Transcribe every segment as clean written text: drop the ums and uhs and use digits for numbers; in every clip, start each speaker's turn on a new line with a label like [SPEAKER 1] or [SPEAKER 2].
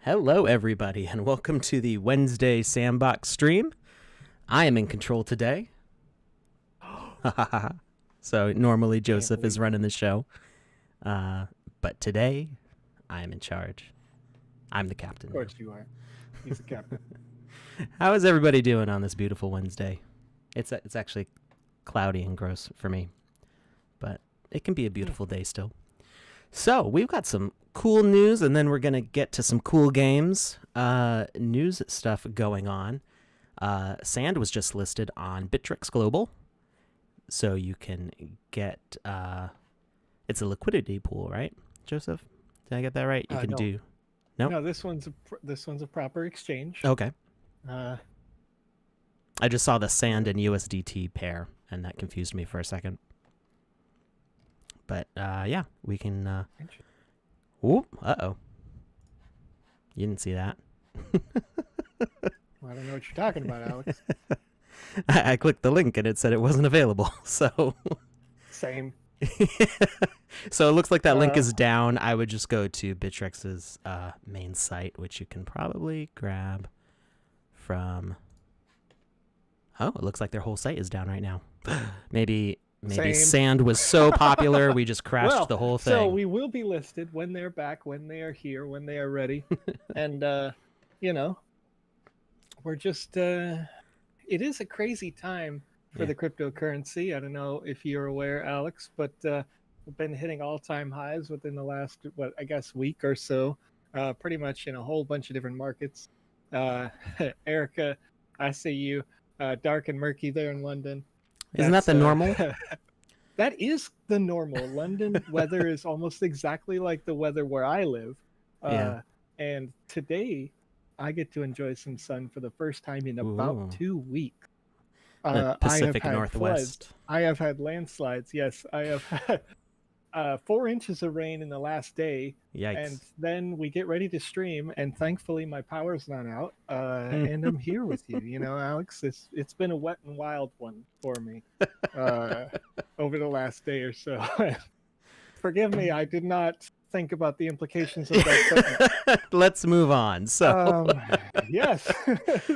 [SPEAKER 1] Hello, everybody, and welcome to the Wednesday Sandbox stream. I am in control today. So normally Joseph is running the show, but today I am in charge. I'm the captain.
[SPEAKER 2] Of course you are. He's the captain.
[SPEAKER 1] How is everybody doing on this beautiful Wednesday? It's actually cloudy and gross for me, but it can be a beautiful day still. So we've got some cool news, and then we're going to get to some cool games. News stuff going on. Sand was just listed on Bittrex Global, so you can get... it's a liquidity pool, right, Joseph? Did I get that right? You can
[SPEAKER 2] no.
[SPEAKER 1] do... No?
[SPEAKER 2] No, this one's a proper exchange.
[SPEAKER 1] Okay.
[SPEAKER 2] Uh,
[SPEAKER 1] I just saw the Sand and USDT pair, and that confused me for a second. But, yeah, we can... Ooh, uh-oh. You didn't see that.
[SPEAKER 2] I don't know what you're talking about, Alex.
[SPEAKER 1] I clicked the link, and it said it wasn't available, so...
[SPEAKER 2] Same.
[SPEAKER 1] So it looks like that link is down. I would just go to Bittrex's main site, which you can probably grab from... Oh, it looks like their whole site is down right now. Maybe
[SPEAKER 2] Same.
[SPEAKER 1] Sand was so popular, we just crashed the whole thing.
[SPEAKER 2] So we will be listed when they're back, when they are here, when they are ready. And, you know, we're just... it is a crazy time for the cryptocurrency. I don't know if you're aware, Alex, but we've been hitting all-time highs within the last, I guess, week or so, pretty much in a whole bunch of different markets. Erica, I see you, dark and murky there in London.
[SPEAKER 1] Isn't that the normal?
[SPEAKER 2] That is the normal. London weather is almost exactly like the weather where I live. And today, I get to enjoy some sun for the first time in about 2 weeks.
[SPEAKER 1] Pacific Northwest.
[SPEAKER 2] Floods. I have had landslides. Yes, I have had 4 inches of rain in the last day.
[SPEAKER 1] Yikes.
[SPEAKER 2] And then we get ready to stream, and thankfully my power's not out, and I'm here with you. You know, Alex, it's been a wet and wild one for me over the last day or so. Forgive me, I did not think about the implications of that.
[SPEAKER 1] Let's move on. So,
[SPEAKER 2] yes.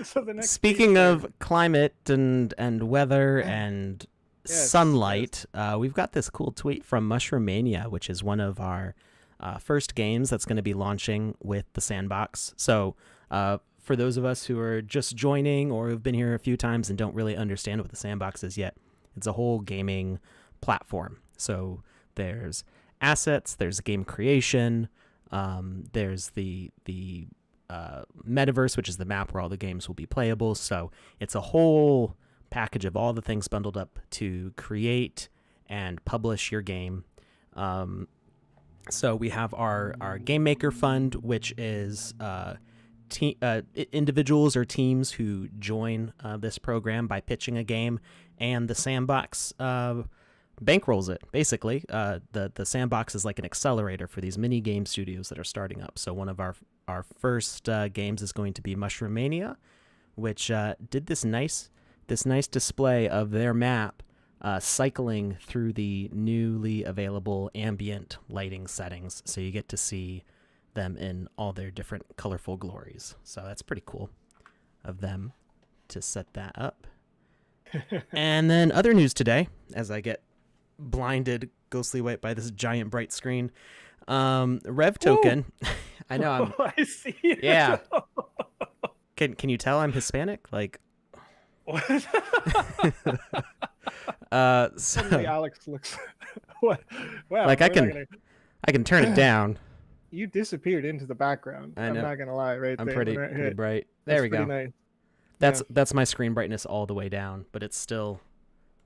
[SPEAKER 2] So the next
[SPEAKER 1] speaking of climate and weather and sunlight, we've got this cool tweet from Mushroom Mania, which is one of our first games that's going to be launching with the Sandbox. So for those of us who are just joining or have been here a few times and don't really understand what the Sandbox is yet, it's a whole gaming platform. So there's assets, there's game creation, there's the metaverse, which is the map where all the games will be playable. So it's a whole package of all the things bundled up to create and publish your game. So we have our Game Maker Fund, which is individuals or teams who join this program by pitching a game, and the Sandbox bankrolls it. Basically, the Sandbox is like an accelerator for these mini game studios that are starting up. So one of our first games is going to be Mushroom Mania, which did this nice display of their map cycling through the newly available ambient lighting settings, so you get to see them in all their different colorful glories. So that's pretty cool of them to set that up. And then other news today, as I get blinded ghostly white by this giant bright screen, Rev Token. I know.
[SPEAKER 2] I see it.
[SPEAKER 1] Yeah. Can you tell I'm Hispanic? Like.
[SPEAKER 2] Suddenly Alex looks what? Wow,
[SPEAKER 1] like I can turn it down.
[SPEAKER 2] You disappeared into the background. I'm not gonna lie,
[SPEAKER 1] I'm
[SPEAKER 2] there.
[SPEAKER 1] pretty bright. There we go.
[SPEAKER 2] Nice.
[SPEAKER 1] That's my screen brightness all the way down, but it's still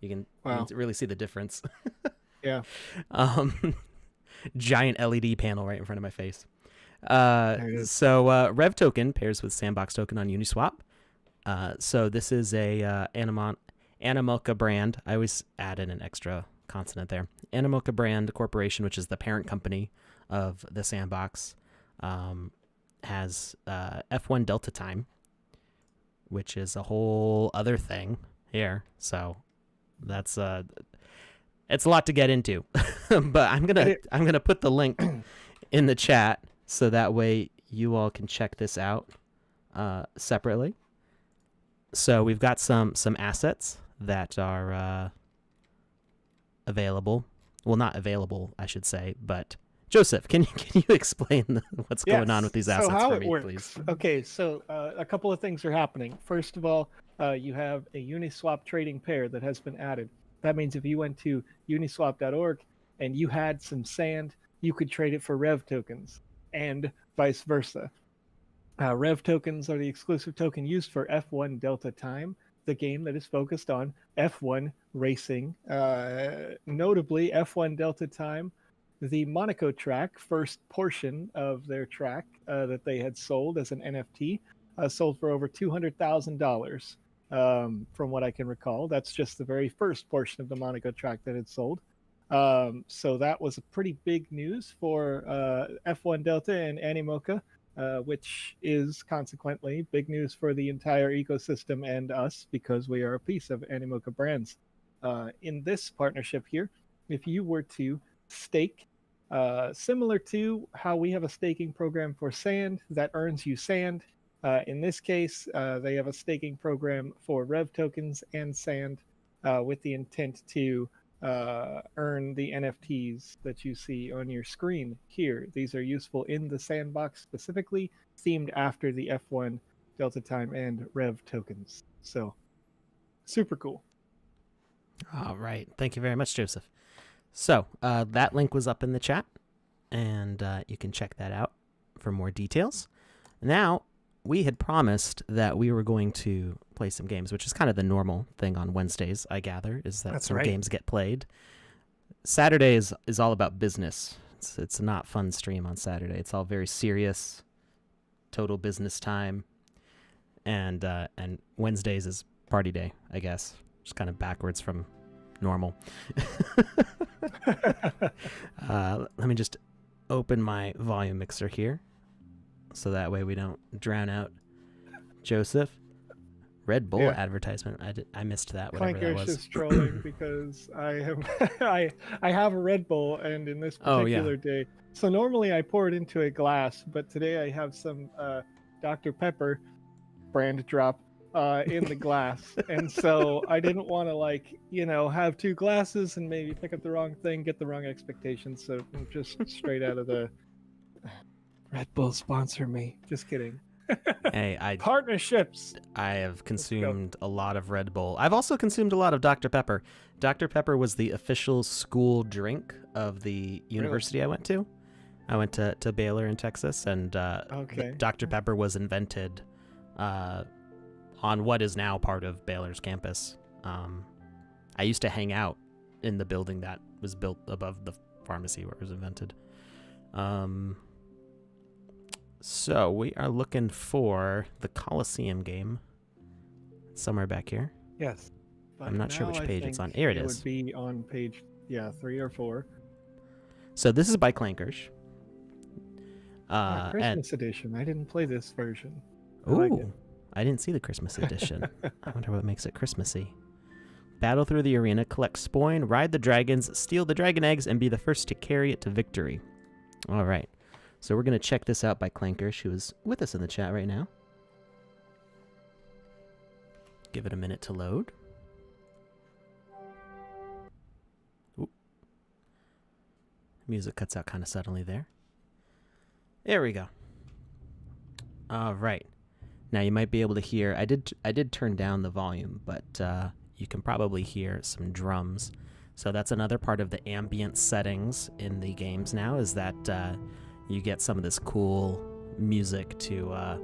[SPEAKER 1] you can really see the difference.
[SPEAKER 2] Yeah.
[SPEAKER 1] Giant LED panel right in front of my face. So Rev Token pairs with Sandbox Token on Uniswap. So this is a Animalca brand. I always add in an extra consonant there. Animalca brand corporation, which is the parent company of the Sandbox, has F1 Delta time, which is a whole other thing here. So that's it's a lot to get into. But I'm gonna put the link in the chat so that way you all can check this out separately. So we've got some assets that are available. Well, not available, I should say, but Joseph, can you explain what's going on with these assets
[SPEAKER 2] so how
[SPEAKER 1] for
[SPEAKER 2] it
[SPEAKER 1] me,
[SPEAKER 2] works.
[SPEAKER 1] please?
[SPEAKER 2] Okay, so a couple of things are happening. First of all, you have a Uniswap trading pair that has been added. That means if you went to uniswap.org and you had some sand, you could trade it for Rev tokens, and vice versa. Rev tokens are the exclusive token used for F1 Delta Time, the game that is focused on F1 racing. Notably, F1 Delta Time, the Monaco track, first portion of their track that they had sold as an NFT, sold for over $200,000. From what I can recall, that's just the very first portion of the Monaco track that had sold. So that was a pretty big news for F1 Delta and Animoca, which is consequently big news for the entire ecosystem and us because we are a piece of Animoca Brands. In this partnership here, if you were to stake, similar to how we have a staking program for sand that earns you sand, in this case, they have a staking program for Rev tokens and sand with the intent to earn the NFTs that you see on your screen here. These are useful in the sandbox, specifically themed after the F1 Delta Time and Rev tokens. So, super cool.
[SPEAKER 1] All right. Thank you very much, Joseph. So that link was up in the chat, and you can check that out for more details. Now, we had promised that we were going to play some games, which is kind of the normal thing on Wednesdays, I gather, is that
[SPEAKER 2] That's
[SPEAKER 1] some
[SPEAKER 2] right.
[SPEAKER 1] games get played. Saturday is all about business. It's not fun stream on Saturday. It's all very serious, total business time. And Wednesdays is party day, I guess. Just kind of backwards from normal. Let me just open my volume mixer here, so that way we don't drown out Joseph. Red Bull advertisement. I missed that. Whatever that
[SPEAKER 2] Clanker's
[SPEAKER 1] was.
[SPEAKER 2] just trolling because I have I have a Red Bull, and in this particular day, so normally I pour it into a glass, but today I have some Dr. Pepper brand drop in the glass, and so I didn't want to have two glasses and maybe pick up the wrong thing, get the wrong expectations. So I'm just straight out of the Red Bull sponsor me. Just kidding.
[SPEAKER 1] Hey,
[SPEAKER 2] Partnerships.
[SPEAKER 1] I have consumed a lot of Red Bull. I've also consumed a lot of Dr. Pepper. Dr. Pepper was the official school drink of the university I went to. I went to Baylor in Texas, and Dr. Pepper was invented on what is now part of Baylor's campus. I used to hang out in the building that was built above the pharmacy where it was invented. So we are looking for the Coliseum game somewhere back here.
[SPEAKER 2] Yes.
[SPEAKER 1] I'm not sure which page it's on. Here it is.
[SPEAKER 2] It would be on page 3 or 4.
[SPEAKER 1] So this is by Clankers.
[SPEAKER 2] Christmas edition. I didn't play this version.
[SPEAKER 1] I didn't see the Christmas edition. I wonder what makes it Christmassy. Battle through the arena, collect spoin, ride the dragons, steal the dragon eggs, and be the first to carry it to victory. All right. So we're going to check this out by Clankers, who is with us in the chat right now. Give it a minute to load. Ooh. Music cuts out kind of suddenly there. There we go. All right. Now you might be able to hear, I did turn down the volume, but you can probably hear some drums. So that's another part of the ambient settings in the games now, is that you get some of this cool music to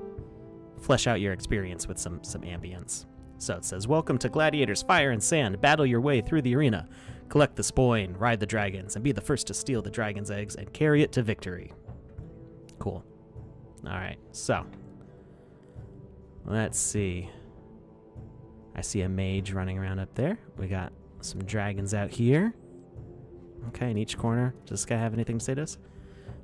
[SPEAKER 1] flesh out your experience with some ambience. So it says, welcome to Gladiators Fire and Sand. Battle your way through the arena. Collect the spoin, ride the dragons, and be the first to steal the dragon's eggs and carry it to victory. Cool. All right, so let's see. I see a mage running around up there. We got some dragons out here. Okay, in each corner. Does this guy have anything to say to us?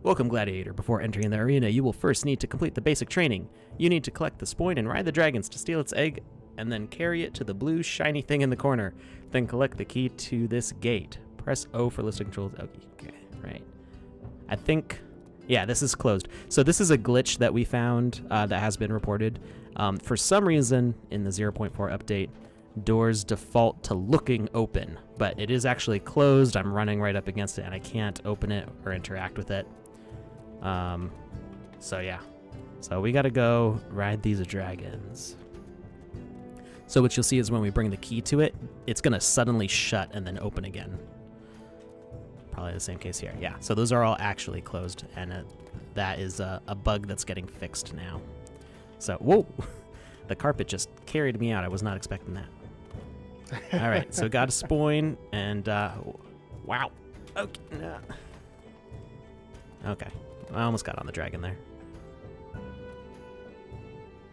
[SPEAKER 1] Welcome, Gladiator. Before entering the arena, you will first need to complete the basic training. You need to collect the spoin and ride the dragons to steal its egg, and then carry it to the blue shiny thing in the corner. Then collect the key to this gate. Press O for listing controls. Okay, right. I think Yeah, this is closed. So this is a glitch that we found that has been reported. For some reason, in the 0.4 update, doors default to looking open, but it is actually closed. I'm running right up against it, and I can't open it or interact with it. So yeah. So we gotta go ride these dragons. So what you'll see is when we bring the key to it, it's gonna suddenly shut and then open again. Probably the same case here. Yeah, so those are all actually closed, and that is a bug that's getting fixed now. So, whoa, the carpet just carried me out. I was not expecting that. All right, so got a spoin, and wow. Okay, no. Okay, I almost got on the dragon there.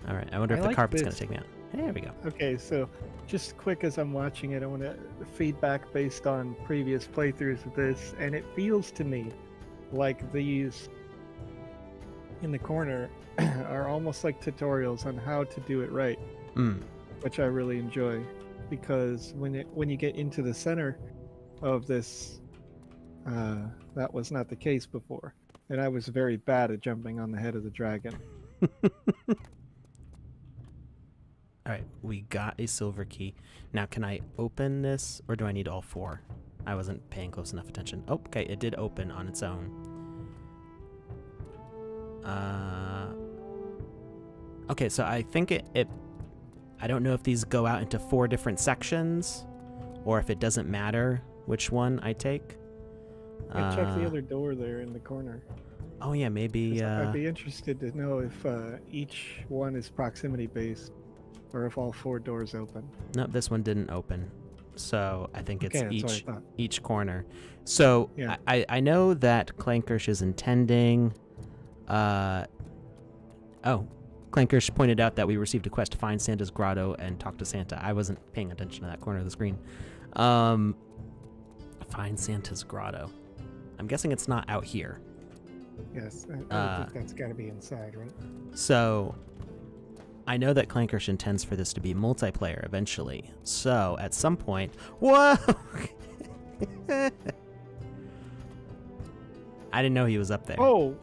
[SPEAKER 1] All right, I wonder if the carpet's going to take me out. Hey, there we go.
[SPEAKER 2] Okay, so just quick as I'm watching it, I want to feedback based on previous playthroughs of this, and it feels to me like these in the corner are almost like tutorials on how to do it right, which I really enjoy, because when you get into the center of this, that was not the case before, and I was very bad at jumping on the head of the dragon.
[SPEAKER 1] All right, we got a silver key. Now, can I open this, or do I need all four? I wasn't paying close enough attention. Oh, okay, it did open on its own. Okay, so I think I don't know if these go out into 4 different sections, or if it doesn't matter which one I take.
[SPEAKER 2] Check the other door there in the corner.
[SPEAKER 1] Oh yeah, maybe.
[SPEAKER 2] I'd be interested to know if each one is proximity based, or if all 4 doors open.
[SPEAKER 1] No, this one didn't open. So I think it's
[SPEAKER 2] okay,
[SPEAKER 1] each corner. So yeah. I know that Clankersh is intending. Clankersh pointed out that we received a quest to find Santa's grotto and talk to Santa. I wasn't paying attention to that corner of the screen. Find Santa's grotto. I'm guessing it's not out here.
[SPEAKER 2] Yes, I think that's got to be inside, right?
[SPEAKER 1] So I know that Clankersh intends for this to be multiplayer eventually. So at some point, whoa! I didn't know he was up there.
[SPEAKER 2] Oh!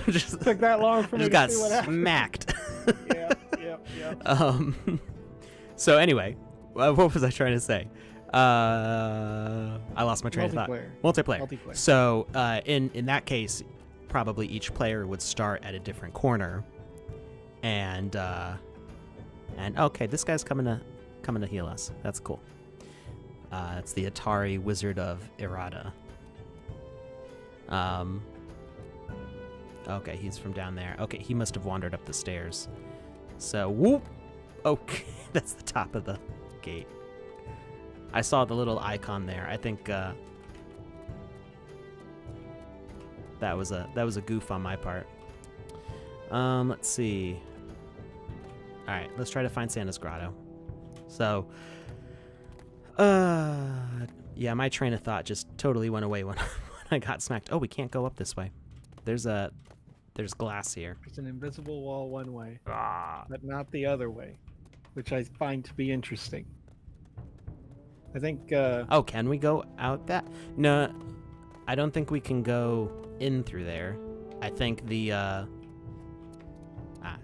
[SPEAKER 1] Just
[SPEAKER 2] took that long for me to see what happened.
[SPEAKER 1] Smacked.
[SPEAKER 2] Yeah.
[SPEAKER 1] So anyway, what was I trying to say? I lost my train of thought. Multiplayer. So in that case, probably each player would start at a different corner, and okay, this guy's coming to heal us. That's cool. It's the Atari Wizard of Errata. Okay, he's from down there. Okay, he must have wandered up the stairs. So whoop. Okay, that's the top of the gate. I saw the little icon there. I think that was a goof on my part. Let's see. All right, let's try to find Santa's grotto. So, yeah, my train of thought just totally went away when I got smacked. Oh, we can't go up this way. There's glass here.
[SPEAKER 2] There's an invisible wall one way, but not the other way, which I find to be interesting. I think.
[SPEAKER 1] Oh, can we go out that? No, I don't think we can go in through there. I think the.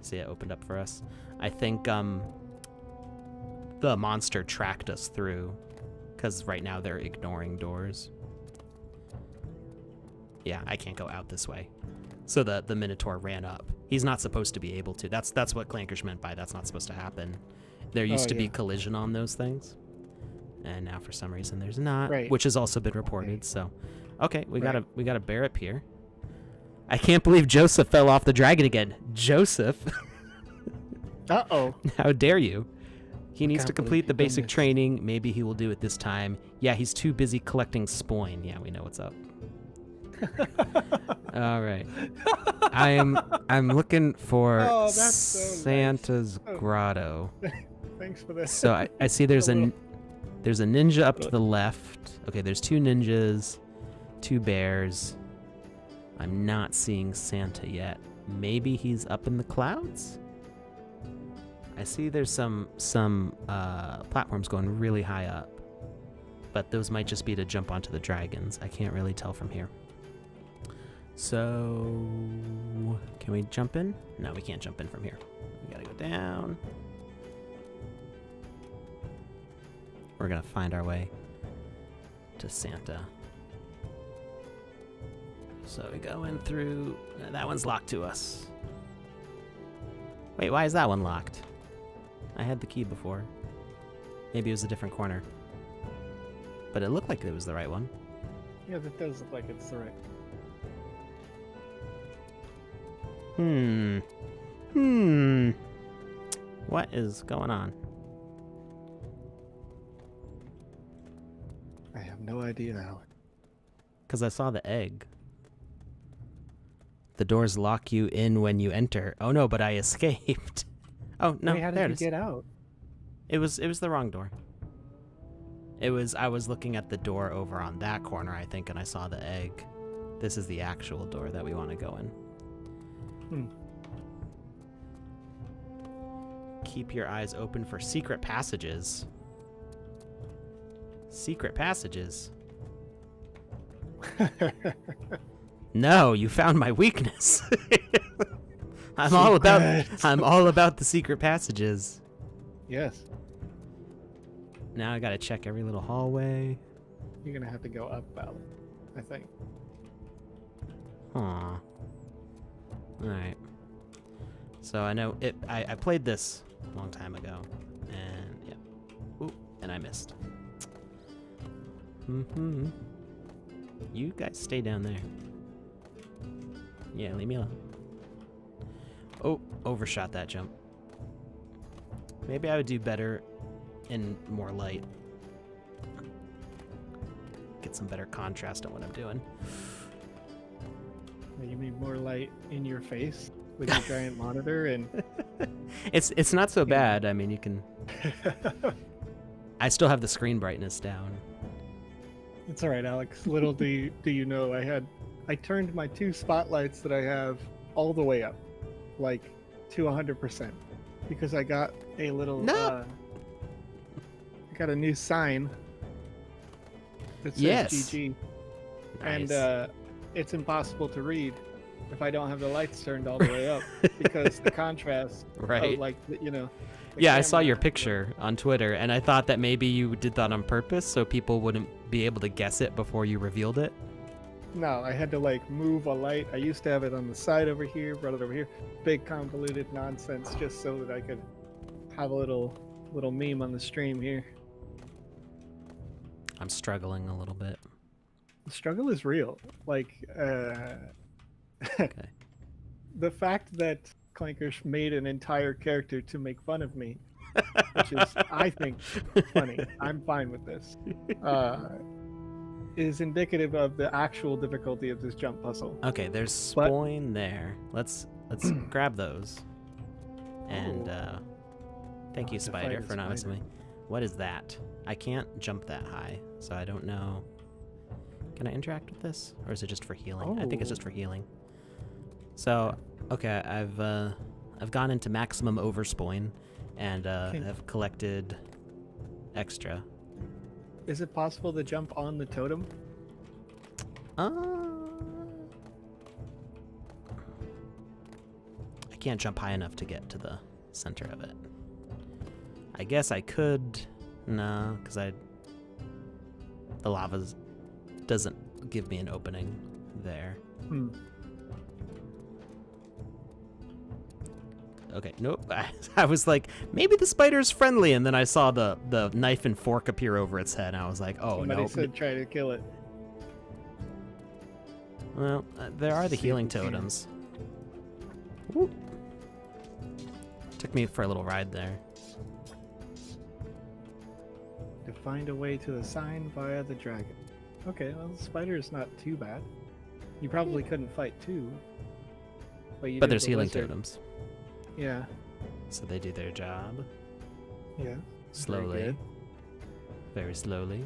[SPEAKER 1] See, it opened up for us. I think the monster tracked us through, because right now they're ignoring doors. Yeah, I can't go out this way. So the Minotaur ran up. He's not supposed to be able to. That's what Clankersh meant by that's not supposed to happen. There used to be collision on those things, and now for some reason there's not, which has also been reported. So, okay, we got a bear up here. I can't believe Joseph fell off the dragon again. Joseph.
[SPEAKER 2] Uh-oh.
[SPEAKER 1] How dare you? He needs to complete the basic training. Maybe he will do it this time. Yeah, he's too busy collecting spoin. Yeah, we know what's up. All right. I'm looking for Santa's grotto.
[SPEAKER 2] Thanks for that.
[SPEAKER 1] So I see there's a ninja up to the left. Okay, there's 2 ninjas, 2 bears. I'm not seeing Santa yet. Maybe he's up in the clouds? I see there's some platforms going really high up, but those might just be to jump onto the dragons. I can't really tell from here. So, can we jump in? No, we can't jump in from here. We gotta go down. We're gonna find our way to Santa. So we go in through... That one's locked to us. Wait, why is that one locked? I had the key before. Maybe it was a different corner. But it looked like it was the right one.
[SPEAKER 2] Yeah, that does look like it's the right.
[SPEAKER 1] What is going on?
[SPEAKER 2] I have no idea, Alex.
[SPEAKER 1] Because I saw the egg. The doors lock you in when you enter. Oh no, but I escaped. Oh no,
[SPEAKER 2] Wait, how
[SPEAKER 1] there
[SPEAKER 2] did
[SPEAKER 1] it
[SPEAKER 2] you
[SPEAKER 1] is.
[SPEAKER 2] get out?
[SPEAKER 1] It was the wrong door. I was looking at the door over on that corner, I think, and I saw the egg. This is the actual door that we want to go in. Keep your eyes open for secret passages. Secret passages? No, you found my weakness. I'm all about the secret passages.
[SPEAKER 2] Yes.
[SPEAKER 1] Now I gotta check every little hallway.
[SPEAKER 2] You're gonna have to go up, Alex, I think.
[SPEAKER 1] Aw. Alright. So I know it. I played this a long time ago. And yeah. Ooh, and I missed. You guys stay down there. Yeah, leave me alone. Oh, overshot that jump. Maybe I would do better in more light. Get some better contrast on what I'm doing.
[SPEAKER 2] You mean more light in your face with your giant monitor and...
[SPEAKER 1] It's not so bad. I mean, you can... I still have the screen brightness down.
[SPEAKER 2] It's all right, Alex. Little do you know, I turned my 2 spotlights that I have all the way up, like to 100%, because I got a little... I got a new sign that says GG,
[SPEAKER 1] Nice.
[SPEAKER 2] and it's impossible to read if I don't have the lights turned all the way up because the contrast,
[SPEAKER 1] Right.
[SPEAKER 2] of, like, you know. the
[SPEAKER 1] Yeah, I saw your
[SPEAKER 2] camera.
[SPEAKER 1] picture on Twitter, and I thought that maybe you did that on purpose so people wouldn't be able to guess it before you revealed it.
[SPEAKER 2] No, I had to like move a light. I used to have it on the side over here, brought it over here. Big convoluted nonsense just so that I could have a little meme on the stream here.
[SPEAKER 1] I'm struggling a little bit.
[SPEAKER 2] The struggle is real. Like,
[SPEAKER 1] Okay.
[SPEAKER 2] the fact that Clankers made an entire character to make fun of me, which is, I think, funny. I'm fine with this. Is indicative of the actual difficulty of this jump puzzle.
[SPEAKER 1] Okay, there's spoin there. Let's grab those. And thank you,
[SPEAKER 2] to
[SPEAKER 1] Spider,
[SPEAKER 2] fight a
[SPEAKER 1] for not missing me.
[SPEAKER 2] spider.
[SPEAKER 1] What is that? I can't jump that high, so I don't know. Can I interact with this, or is it just for healing? I think it's just for healing. So, okay, I've gone into maximum overspoin, and have collected extra.
[SPEAKER 2] Is it possible to jump on the totem?
[SPEAKER 1] I can't jump high enough to get to the center of it. I guess I could. No, because the lava doesn't give me an opening there. Okay, nope. I was like, maybe the spider's friendly, and then I saw the knife and fork appear over its head, and I was like, oh,
[SPEAKER 2] Somebody
[SPEAKER 1] no.
[SPEAKER 2] said try to kill it.
[SPEAKER 1] Well, there are the
[SPEAKER 2] See
[SPEAKER 1] healing
[SPEAKER 2] if we can.
[SPEAKER 1] totems. Whoop. Took me for a little ride there.
[SPEAKER 2] To find a way to the sign via the dragon. Okay, well, the spider is not too bad. You probably couldn't fight two. But
[SPEAKER 1] But there's healing totems,
[SPEAKER 2] Yeah,
[SPEAKER 1] so they do their job.
[SPEAKER 2] yeah.
[SPEAKER 1] Slowly.
[SPEAKER 2] good.
[SPEAKER 1] Very slowly.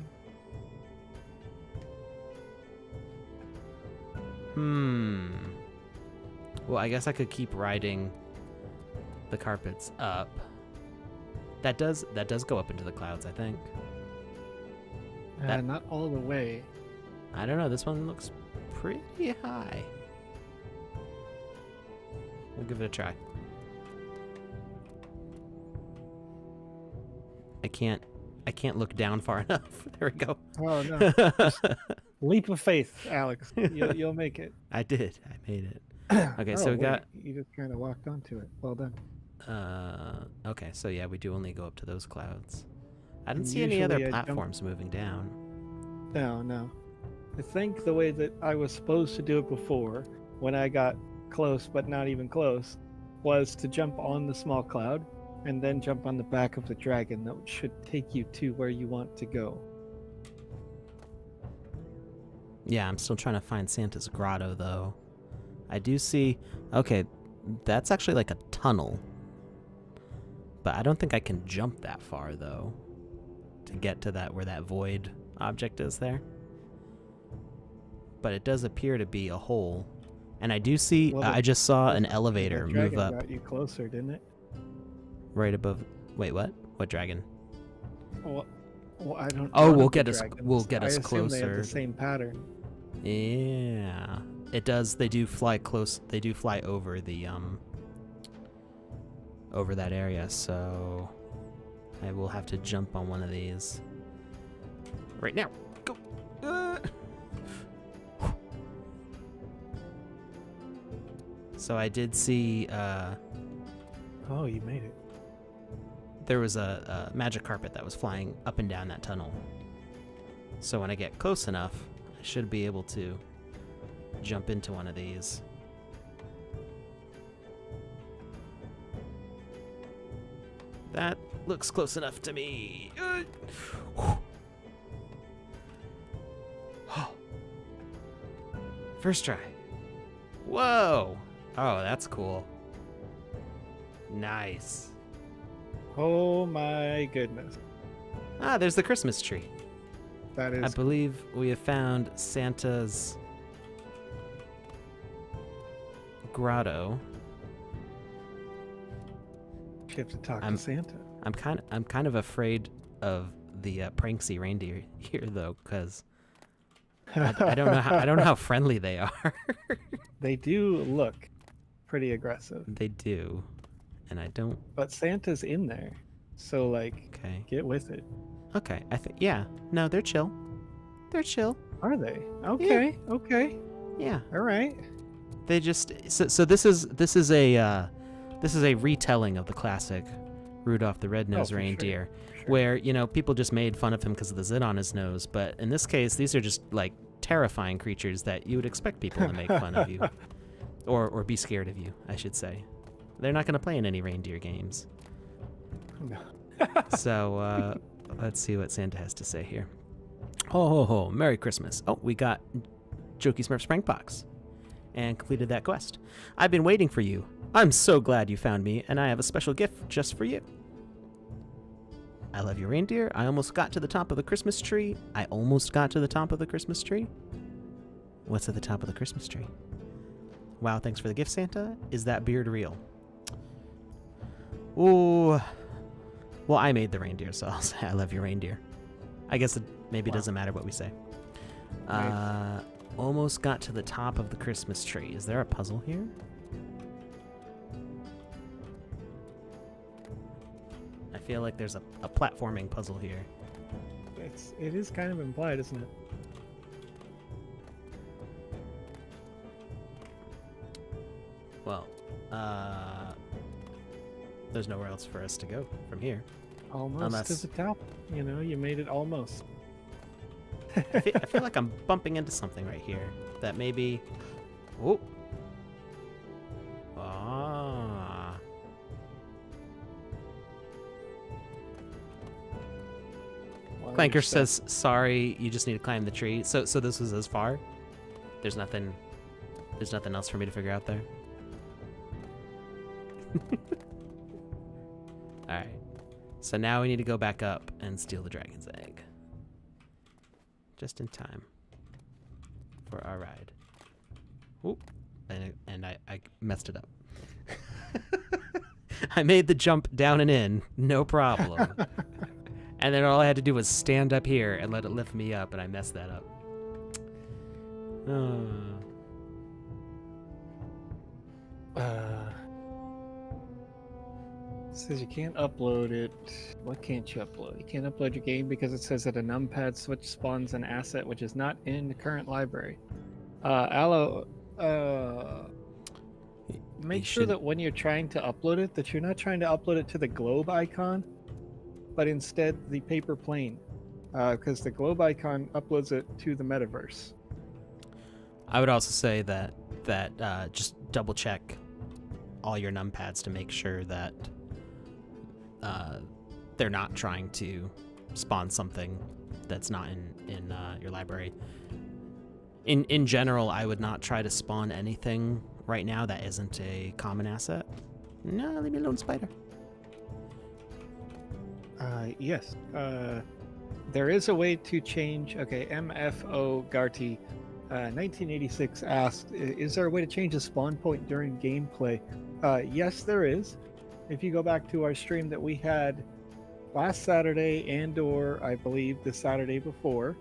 [SPEAKER 1] Well, I guess I could keep riding the carpets up. That does go up into the clouds, I think. That-
[SPEAKER 2] Not all the way.
[SPEAKER 1] I don't know, this one looks pretty high. We'll give it a try. I can't look down far enough. There we go.
[SPEAKER 2] Oh no! Just leap of faith, Alex. You'll make it.
[SPEAKER 1] I did. I made it. Okay, so we got.
[SPEAKER 2] You just kind of walked onto it. Well done.
[SPEAKER 1] Okay, so yeah, we do only go up to those clouds. I didn't see
[SPEAKER 2] Usually
[SPEAKER 1] any other
[SPEAKER 2] I
[SPEAKER 1] platforms moving down.
[SPEAKER 2] No. I think the way that I was supposed to do it before, when I got close but not even close, was to jump on the small cloud and then jump on the back of the dragon. That should take you to where you want to go.
[SPEAKER 1] Yeah, I'm still trying to find Santa's grotto though. I do see. Okay, that's actually like a tunnel. But I don't think I can jump that far though to get to that where that void object is there. But it does appear to be a hole. And I do see,
[SPEAKER 2] Well,
[SPEAKER 1] I just saw an elevator
[SPEAKER 2] the
[SPEAKER 1] move
[SPEAKER 2] dragon
[SPEAKER 1] up
[SPEAKER 2] got you closer, didn't it?
[SPEAKER 1] right above. Wait, what? What dragon?
[SPEAKER 2] Well, I don't.
[SPEAKER 1] Oh,
[SPEAKER 2] one
[SPEAKER 1] we'll
[SPEAKER 2] of the
[SPEAKER 1] get us
[SPEAKER 2] dragons. I assume they have
[SPEAKER 1] closer.
[SPEAKER 2] the same pattern.
[SPEAKER 1] Yeah, it does. They do fly close. They do fly over the over that area. So I will have to jump on one of these right now. Go. So I did see.
[SPEAKER 2] Oh, you made it.
[SPEAKER 1] There was a magic carpet that was flying up and down that tunnel. So when I get close enough, I should be able to jump into one of these. That looks close enough to me. First try. Whoa! Oh, that's cool. Nice.
[SPEAKER 2] Oh my goodness.
[SPEAKER 1] Ah, there's the Christmas tree.
[SPEAKER 2] That is.
[SPEAKER 1] I believe we have found Santa's grotto.
[SPEAKER 2] You have to talk to Santa.
[SPEAKER 1] I'm kind of afraid of the pranksy reindeer here though, because I don't know how friendly they are.
[SPEAKER 2] They do look pretty aggressive.
[SPEAKER 1] They do, and I don't.
[SPEAKER 2] But Santa's in there, so like,
[SPEAKER 1] Okay.
[SPEAKER 2] get with it.
[SPEAKER 1] Okay. I think yeah. No, they're chill. They're chill.
[SPEAKER 2] Are they? Okay. Okay.
[SPEAKER 1] Yeah.
[SPEAKER 2] All right.
[SPEAKER 1] They just so this is a retelling of the classic Rudolph the Red-Nosed
[SPEAKER 2] for
[SPEAKER 1] Reindeer,
[SPEAKER 2] sure.
[SPEAKER 1] where people just made fun of him because of the zit on his nose, but in this case these are just like terrifying creatures that you would expect people to make fun of you or be scared of you, I should say. They're not going to play in any reindeer games.
[SPEAKER 2] No.
[SPEAKER 1] So let's see what Santa has to say here. Ho ho ho, Merry Christmas. Oh, we got Jokey Smurf's prank box and completed that quest. I've been waiting for you. I'm so glad you found me, and I have a special gift just for you. I love your reindeer. I almost got to the top of the Christmas tree. I almost got to the top of the Christmas tree. What's at the top of the Christmas tree? Wow, thanks for the gift, Santa. Is that beard real? Ooh. Well, I made the reindeer, so I'll say I love your reindeer. I guess it maybe doesn't matter what we say.
[SPEAKER 2] Nice.
[SPEAKER 1] Almost got to the top of the Christmas tree. Is there a puzzle here? I feel like there's a platforming puzzle here.
[SPEAKER 2] It is kind of implied, isn't it?
[SPEAKER 1] Well, there's nowhere else for us to go from here.
[SPEAKER 2] Almost to the top. You know, you made it almost.
[SPEAKER 1] I feel like I'm bumping into something right here that maybe. Oh. Ah. Clanker says, "Sorry, you just need to climb the tree." So this was as far. There's nothing else for me to figure out there. All right. So now we need to go back up and steal the dragon's egg. Just in time for our ride. Oop. And I messed it up. I made the jump down and in, no problem. And then all I had to do was stand up here and let it lift me up, and I messed that up.
[SPEAKER 2] says you can't upload it. What can't you upload? You can't upload your game because it says that a numpad switch spawns an asset which is not in the current library. Allo, make sure that when you're trying to upload it, that you're not trying to upload it to the globe icon, but instead the paper plane, because the globe icon uploads it to the metaverse.
[SPEAKER 1] I would also say that just double check all your numpads to make sure that they're not trying to spawn something that's not in your library. In general, I would not try to spawn anything right now that isn't a common asset. No, leave me alone, spider.
[SPEAKER 2] Yes. There is a way to change. Okay, MFO Garty 1986 asked, is there a way to change the spawn point during gameplay? Yes, there is. If you go back to our stream that we had last Saturday or I believe the Saturday before,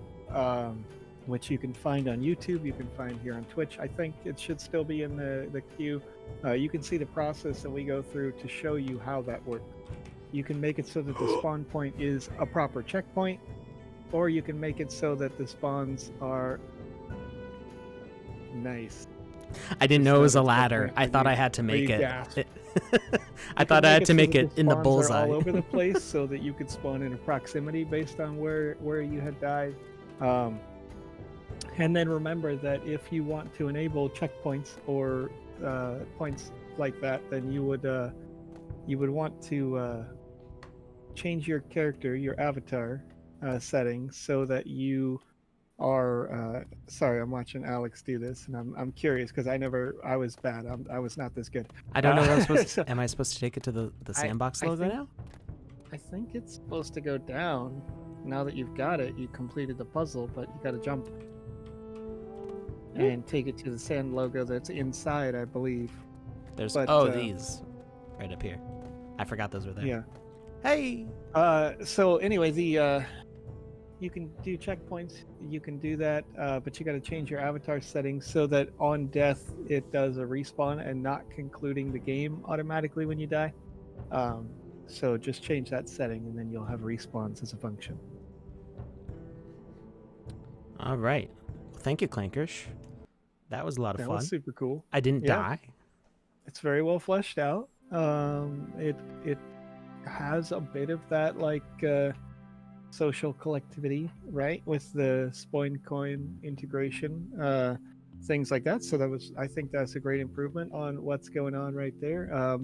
[SPEAKER 2] which you can find on YouTube, you can find here on Twitch. I think it should still be in the queue. You can see the process that we go through to show you how that works. You can make it so that the spawn point is a proper checkpoint, or you can make it so that the spawns are nice.
[SPEAKER 1] I didn't know it was a ladder. I thought I had to make it. I thought I had to make it in the bullseye.
[SPEAKER 2] All over the place so that you could spawn in a proximity based on where you had died. And then remember that if you want to enable checkpoints or points like that, then you would want to change your character, your avatar settings, so that you are sorry, I'm watching Alex do this, and I'm curious because I was bad. I was not this good.
[SPEAKER 1] I don't know what I'm supposed to. Am I supposed to take it to the Sandbox logo now?
[SPEAKER 2] I think it's supposed to go down. Now that you've got it, you completed the puzzle, but you got to jump and take it to the sand logo that's inside, I believe.
[SPEAKER 1] There's these right up here. I forgot those were there.
[SPEAKER 2] Yeah.
[SPEAKER 1] Hey.
[SPEAKER 2] So anyway, you can do checkpoints. You can do that, but you got to change your avatar settings so that on death it does a respawn and not concluding the game automatically when you die. So just change that setting, and then you'll have respawns as a function.
[SPEAKER 1] All right. Thank you, Clankers. That was a lot of fun.
[SPEAKER 2] That was super cool.
[SPEAKER 1] I didn't die.
[SPEAKER 2] It's very well fleshed out. It has a bit of that social collectivity, right, with the Spoin coin integration, things like that. So I think that's a great improvement on what's going on right there.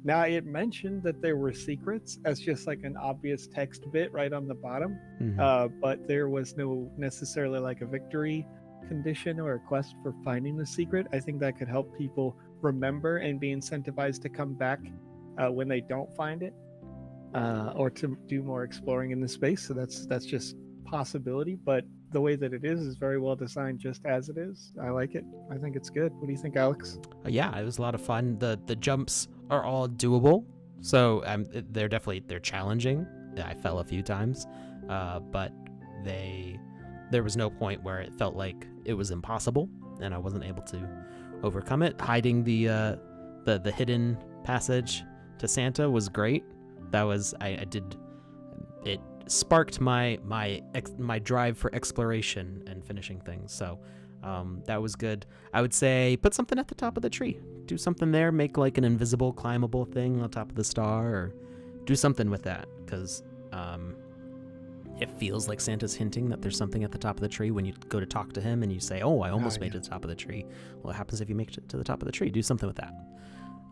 [SPEAKER 2] Now it mentioned that there were secrets as just like an obvious text bit right on the bottom, but there was no necessarily like a victory condition or a quest for finding the secret. I think that could help people remember and be incentivized to come back when they don't find it. Or to do more exploring in the space. So that's just possibility, but the way that it is very well designed just as it is. I like it. I think it's good. What do you think, Alex?
[SPEAKER 1] Yeah, it was a lot of fun. The jumps are all doable, so they're challenging. I fell a few times, but there was no point where it felt like it was impossible and I wasn't able to overcome it. Hiding the hidden passage to Santa was great. That was it sparked my drive for exploration and finishing things. So that was good. I would say put something at the top of the tree. Do something there. Make like an invisible climbable thing on top of the star, or do something with that, because it feels like Santa's hinting that there's something at the top of the tree when you go to talk to him and you say, "Oh, I almost made it to the top of the tree." Well, what happens if you make it to the top of the tree? Do something with that.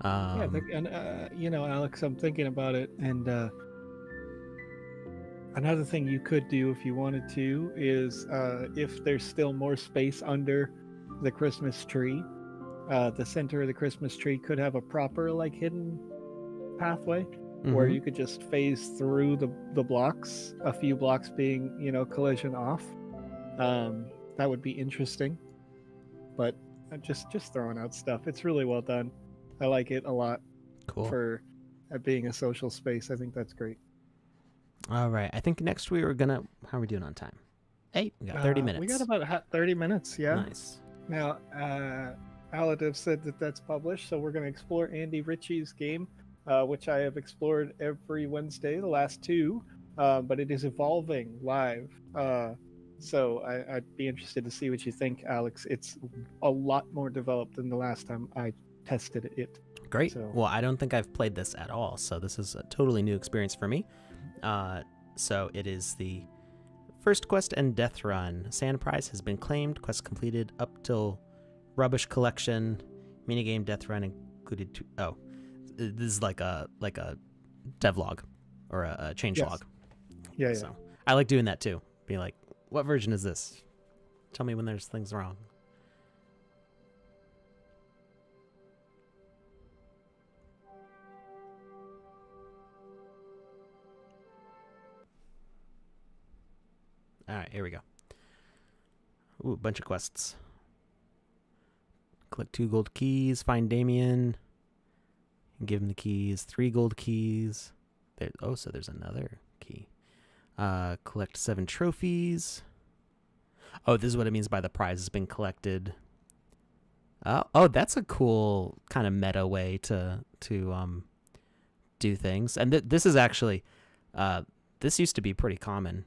[SPEAKER 2] Alex, I'm thinking about it, and another thing you could do if you wanted to is if there's still more space under the Christmas tree, the center of the Christmas tree could have a proper hidden pathway where you could just phase through the blocks, a few blocks being collision off. That would be interesting, but just throwing out stuff. It's really well done. I like it a lot.
[SPEAKER 1] Cool.
[SPEAKER 2] For being a social space. I think that's great.
[SPEAKER 1] All right. I think next we were gonna. How are we doing on time? Hey, we got 30 minutes.
[SPEAKER 2] We got about 30 minutes. Yeah.
[SPEAKER 1] Nice.
[SPEAKER 2] Now, Aladiv said that that's published, so we're gonna explore Andy Ritchie's game, which I have explored every Wednesday, the last two, but it is evolving live. So I'd be interested to see what you think, Alex. It's a lot more developed than the last time I tested it.
[SPEAKER 1] Great.
[SPEAKER 2] So
[SPEAKER 1] Well, I don't think I've played this at all, so this is a totally new experience for me. So it is the first quest and death run. Sand prize has been claimed. Quest completed up till rubbish collection. Minigame death run included two. Oh, this is like a devlog or a change
[SPEAKER 2] Yes.
[SPEAKER 1] log.
[SPEAKER 2] yeah.
[SPEAKER 1] So I like doing that too. Be like, what version is this? Tell me when there's things wrong. All right, here we go. Ooh, a bunch of quests. Collect 2 gold keys, find Damien, give him the keys, 3 gold keys. So there's another key. Collect 7 trophies. Oh, this is what it means by the prize has been collected. Oh, that's a cool kind of meta way to do things. And this is actually, this used to be pretty common.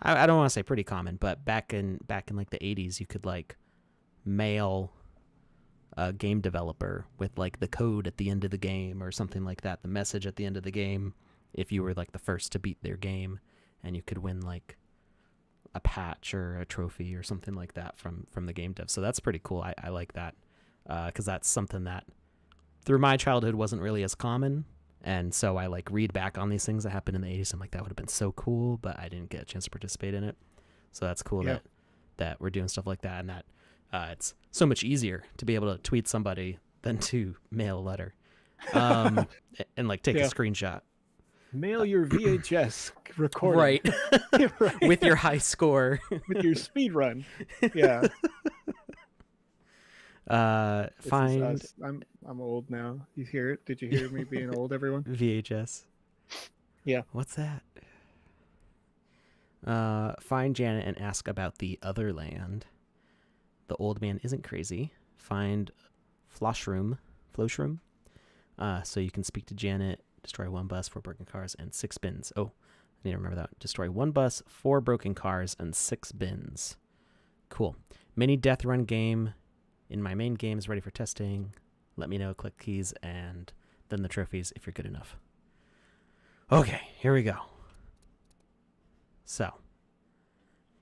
[SPEAKER 1] I don't want to say pretty common, but back in like the 80s, you could like mail a game developer with like the code at the end of the game or something like that, the message at the end of the game, if you were like the first to beat their game, and you could win like a patch or a trophy or something like that from the game dev. So that's pretty cool. I like that because that's something that through my childhood wasn't really as common. And so I like read back on these things that happened in the 80s. I'm like, that would have been so cool, but I didn't get a chance to participate in it. So that's cool that we're doing stuff like that, and that it's so much easier to be able to tweet somebody than to mail a letter and like take a screenshot.
[SPEAKER 2] Mail your VHS recording.
[SPEAKER 1] Right.
[SPEAKER 2] Right.
[SPEAKER 1] With your high score.
[SPEAKER 2] With your speed run. Yeah.
[SPEAKER 1] Find
[SPEAKER 2] I'm old now. You hear it? Did you hear me being old, everyone?
[SPEAKER 1] VHS.
[SPEAKER 2] Yeah.
[SPEAKER 1] What's that? Find Janet and ask about the other land. The old man isn't crazy. Find Floshroom. So you can speak to Janet. Destroy 1 bus, 4 broken cars, and 6 bins. Oh, I need to remember that. Destroy 1 bus, 4 broken cars, and 6 bins. Cool. Mini death run game. In my main game is ready for testing. Let me know. Click keys and then the trophies if you're good enough. Okay, here we go. So,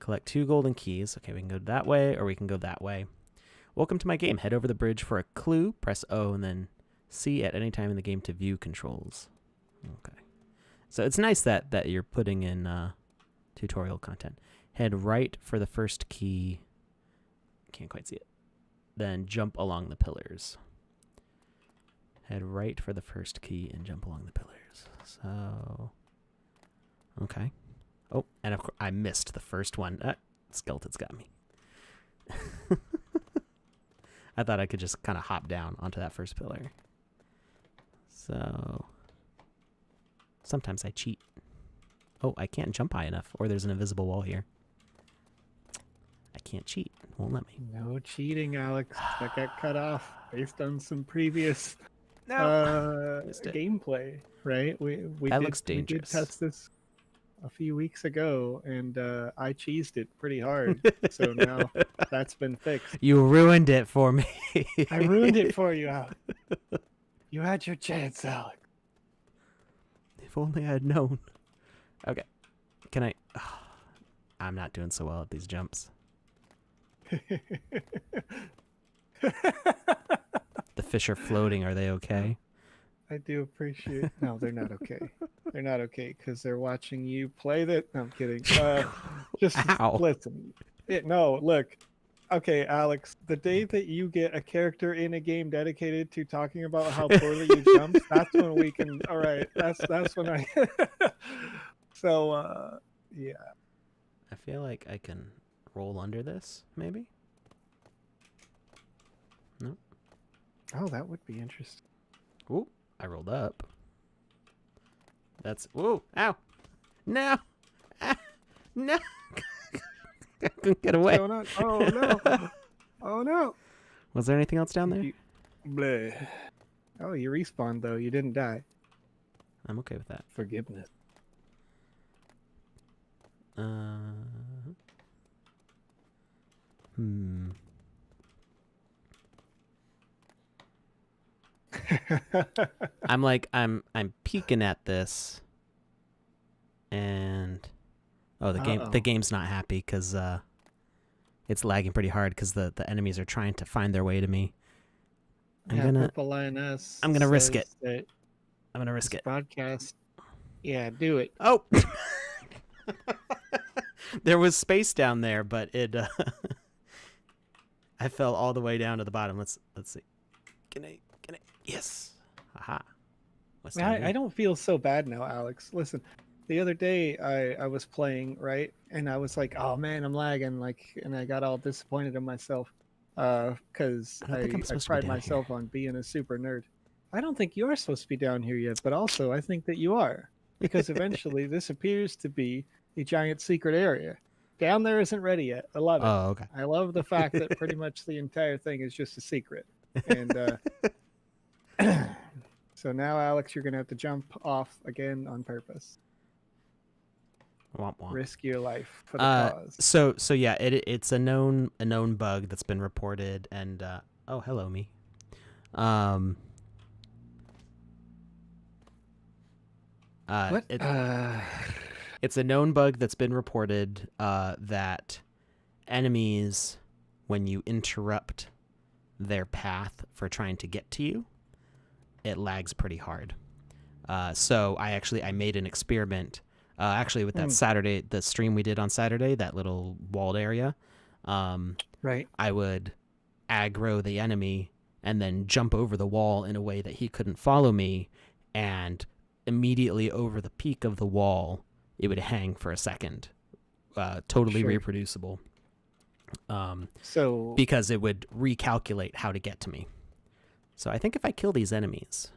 [SPEAKER 1] collect 2 golden keys. Okay, we can go that way or we can go that way. Welcome to my game. Head over the bridge for a clue. Press O and then C at any time in the game to view controls. Okay. So it's nice that you're putting in tutorial content. Head right for the first key. Can't quite see it. Then jump along the pillars. Head right for the first key and jump along the pillars. So, okay. Oh, and of course I missed the first one. Skeleton's got me. I thought I could just kind of hop down onto that first pillar. So, sometimes I cheat. Oh, I can't jump high enough, or there's an invisible wall here. I can't cheat. It won't let me.
[SPEAKER 2] No cheating, Alex. That got cut off based on some previous gameplay, right? We
[SPEAKER 1] looks dangerous.
[SPEAKER 2] We did test this a few weeks ago, and I cheesed it pretty hard. So now that's been fixed.
[SPEAKER 1] You ruined it for me.
[SPEAKER 2] I ruined it for you, Alex. You had your chance, Alex.
[SPEAKER 1] If only I had known. Okay. Can I... I'm not doing so well at these jumps. The fish are floating. Are they okay?
[SPEAKER 2] I do appreciate... No, they're not okay. They're not okay because they're watching you play that. No, I'm kidding. Just
[SPEAKER 1] Ow.
[SPEAKER 2] listen. No, look. Okay, Alex, the day that you get a character in a game dedicated to talking about how poorly you jumped, that's when we can... All right, that's when I... So, yeah.
[SPEAKER 1] I feel like I can roll under this, maybe? No?
[SPEAKER 2] Oh, that would be interesting.
[SPEAKER 1] Ooh, I rolled up. That's... Whoa! Ow! No! Ah, no! I couldn't get away.
[SPEAKER 2] What's going on? Oh, no. Oh, no.
[SPEAKER 1] Was there anything else down there?
[SPEAKER 2] Bleh. Oh, you respawned, though. You didn't die.
[SPEAKER 1] I'm okay with that.
[SPEAKER 2] Forgiveness.
[SPEAKER 1] Hmm. I'm peeking at this, and the game's not happy because it's lagging pretty hard because the enemies are trying to find their way to me.
[SPEAKER 2] Purple Lioness.
[SPEAKER 1] I'm gonna risk it.
[SPEAKER 2] That
[SPEAKER 1] I'm gonna risk it.
[SPEAKER 2] Broadcast. Yeah, do it.
[SPEAKER 1] Oh, there was space down there, but it. I fell all the way down to the bottom. Let's see. Can I? Yes. Haha.
[SPEAKER 2] I don't feel so bad now, Alex. Listen, the other day I was playing, right, and I was like, oh man, I'm lagging, and I got all disappointed in myself because I pride myself on being a super nerd. I don't think you are supposed to be down here yet, but also I think that you are, because eventually this appears to be a giant secret area. Down there isn't ready yet. I love it.
[SPEAKER 1] Oh, okay.
[SPEAKER 2] I love the fact that pretty much the entire thing is just a secret. And so now, Alex, you're going to have to jump off again on purpose.
[SPEAKER 1] Womp womp.
[SPEAKER 2] Risk your life for the cause.
[SPEAKER 1] So yeah, it's a known bug that's been reported, and oh, hello me.
[SPEAKER 2] What?
[SPEAKER 1] It's a known bug that's been reported that enemies, when you interrupt their path for trying to get to you, it lags pretty hard. So I made an experiment with that Saturday, the stream we did on Saturday, that little walled area.
[SPEAKER 2] Right.
[SPEAKER 1] I would aggro the enemy and then jump over the wall in a way that he couldn't follow me, and immediately over the peak of the wall, it would hang for a second. Totally reproducible.
[SPEAKER 2] So
[SPEAKER 1] because it would recalculate how to get to me. So I think if I kill these enemies,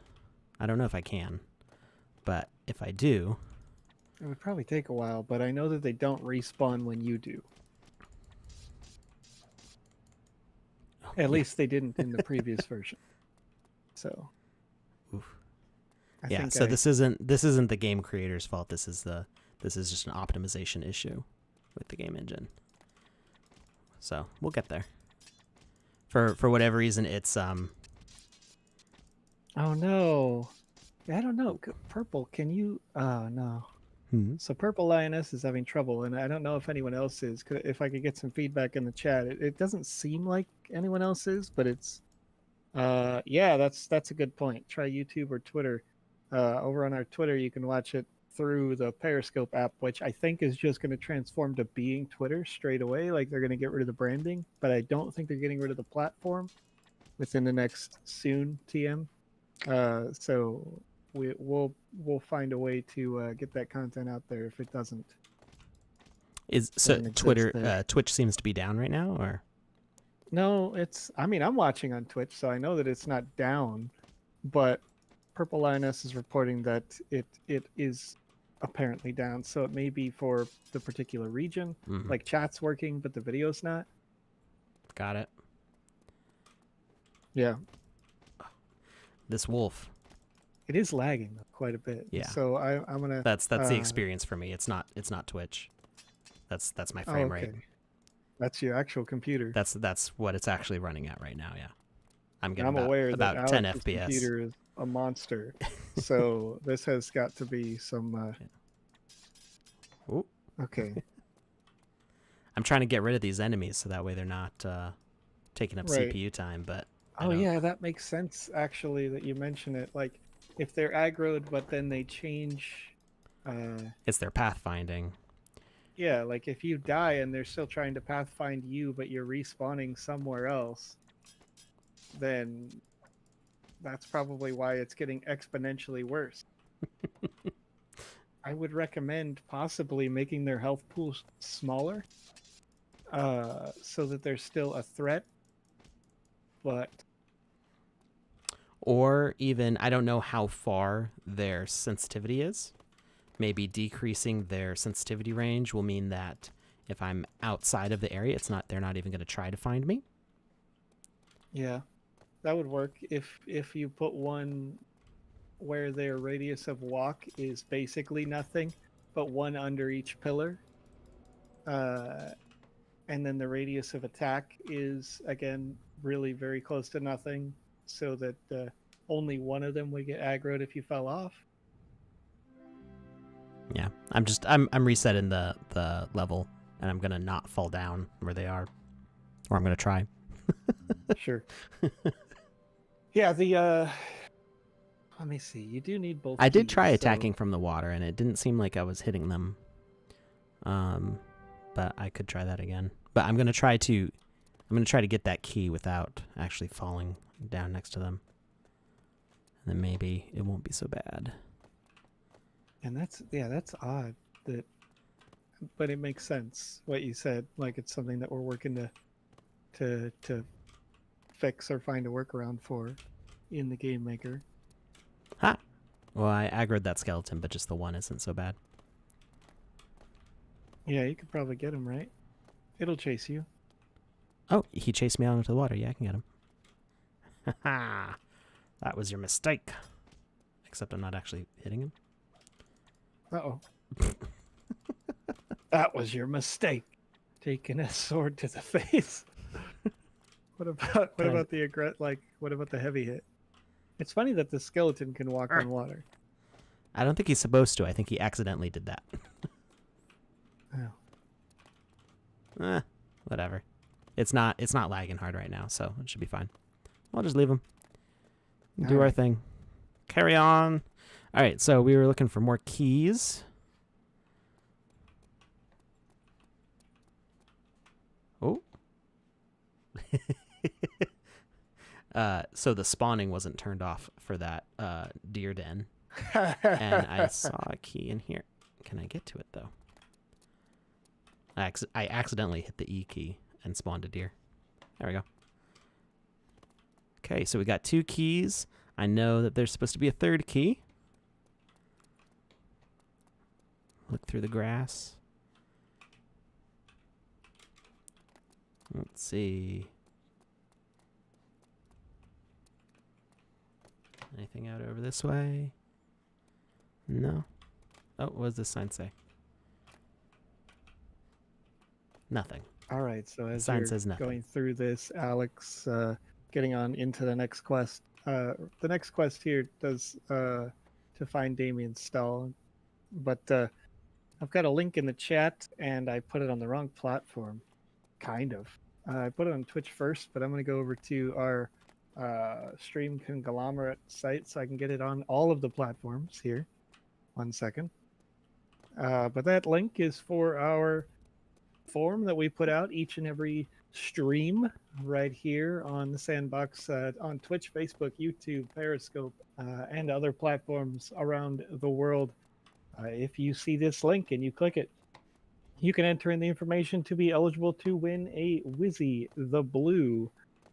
[SPEAKER 1] I don't know if I can, but if I do,
[SPEAKER 2] it would probably take a while, but I know that they don't respawn when you do. At least they didn't in the previous version. So
[SPEAKER 1] oof. So this isn't the game creator's fault. This is just an optimization issue with the game engine. So we'll get there. For whatever reason, it's
[SPEAKER 2] Oh no, I don't know. Purple, can you? Oh no. So Purple Lioness is having trouble, and I don't know if anyone else is. If I could get some feedback in the chat, it doesn't seem like anyone else is, but it's. Yeah, that's a good point. Try YouTube or Twitter. Over on our Twitter, you can watch it through the Periscope app, which I think is just going to transform to being Twitter straight away. Like they're going to get rid of the branding, but I don't think they're getting rid of the platform within the next soon TM. So we'll find a way to get that content out there if it doesn't.
[SPEAKER 1] Twitch seems to be down right now, or?
[SPEAKER 2] No, I'm watching on Twitch, so I know that it's not down, but Purple Lioness is reporting that it is apparently down, so it may be for the particular region. Like chat's working, but the video's not.
[SPEAKER 1] Got it.
[SPEAKER 2] Yeah.
[SPEAKER 1] This wolf.
[SPEAKER 2] It is lagging quite a bit.
[SPEAKER 1] Yeah.
[SPEAKER 2] So I'm gonna.
[SPEAKER 1] That's the experience for me. It's not Twitch. That's my frame rate.
[SPEAKER 2] That's your actual computer.
[SPEAKER 1] That's what it's actually running at right now. Yeah. I'm
[SPEAKER 2] aware
[SPEAKER 1] about
[SPEAKER 2] that
[SPEAKER 1] 10
[SPEAKER 2] Alex's
[SPEAKER 1] FPS.
[SPEAKER 2] Computer is a monster. So this has got to be some.
[SPEAKER 1] Ooh.
[SPEAKER 2] Okay.
[SPEAKER 1] I'm trying to get rid of these enemies so that way they're not taking up CPU time. But
[SPEAKER 2] yeah, that makes sense actually that you mention it. Like if they're aggroed, but then they change.
[SPEAKER 1] It's their pathfinding.
[SPEAKER 2] Yeah, like if you die and they're still trying to pathfind you, but you're respawning somewhere else, then that's probably why it's getting exponentially worse. I would recommend possibly making their health pools smaller, so that they're still a threat, but...
[SPEAKER 1] Or even, I don't know how far their sensitivity is. Maybe decreasing their sensitivity range will mean that if I'm outside of the area, they're not even going to try to find me.
[SPEAKER 2] Yeah, that would work if you put one where their radius of walk is basically nothing, but one under each pillar. And then the radius of attack is, again, really very close to nothing, so that only one of them would get aggroed if you fell off.
[SPEAKER 1] Yeah, I'm resetting the level, and I'm gonna not fall down where they are, or I'm gonna try.
[SPEAKER 2] Sure. Yeah, the let me see. You do need both.
[SPEAKER 1] I did
[SPEAKER 2] keys,
[SPEAKER 1] try
[SPEAKER 2] so-
[SPEAKER 1] attacking from the water, and it didn't seem like I was hitting them. But I could try that again. But I'm gonna try to get that key without actually falling down next to them, and then maybe it won't be so bad.
[SPEAKER 2] And that's odd. But it makes sense what you said. Like, it's something that we're working to fix or find a workaround for in the game maker.
[SPEAKER 1] Ha! Well, I aggroed that skeleton, but just the one isn't so bad.
[SPEAKER 2] Yeah, you could probably get him, right? It'll chase you.
[SPEAKER 1] Oh, he chased me out into the water. Yeah, I can get him. Ha! That was your mistake. Except I'm not actually hitting him.
[SPEAKER 2] Uh-oh. That was your mistake. Taking a sword to the face. What about the heavy hit? It's funny that the skeleton can walk on water.
[SPEAKER 1] I don't think he's supposed to. I think he accidentally did that.
[SPEAKER 2] Oh.
[SPEAKER 1] Whatever. It's not lagging hard right now, so it should be fine. I'll just leave him. Do our thing. Carry on. All right, so we were looking for more keys. Oh. So the spawning wasn't turned off for that deer den. And I saw a key in here. Can I get to it, though? I accidentally hit the E key and spawned a deer. There we go. Okay, so we got 2 keys. I know that there's supposed to be a 3rd key. Look through the grass. Let's see. Anything out over this way? No. Oh, what does this sign say? Nothing.
[SPEAKER 2] All right, so as
[SPEAKER 1] Sign
[SPEAKER 2] you're
[SPEAKER 1] says nothing.
[SPEAKER 2] going through this, Alex, getting on into the next quest. The next quest here does to find Damien's stall, but I've got a link in the chat, and I put it on the wrong platform. Kind of. I put it on Twitch first, but I'm going to go over to our stream conglomerate site so I can get it on all of the platforms here. 1 second. But that link is for our form that we put out each and every stream right here on the Sandbox, on Twitch, Facebook, YouTube, Periscope, and other platforms around the world. If you see this link and you click it, you can enter in the information to be eligible to win a Wizzy the Blue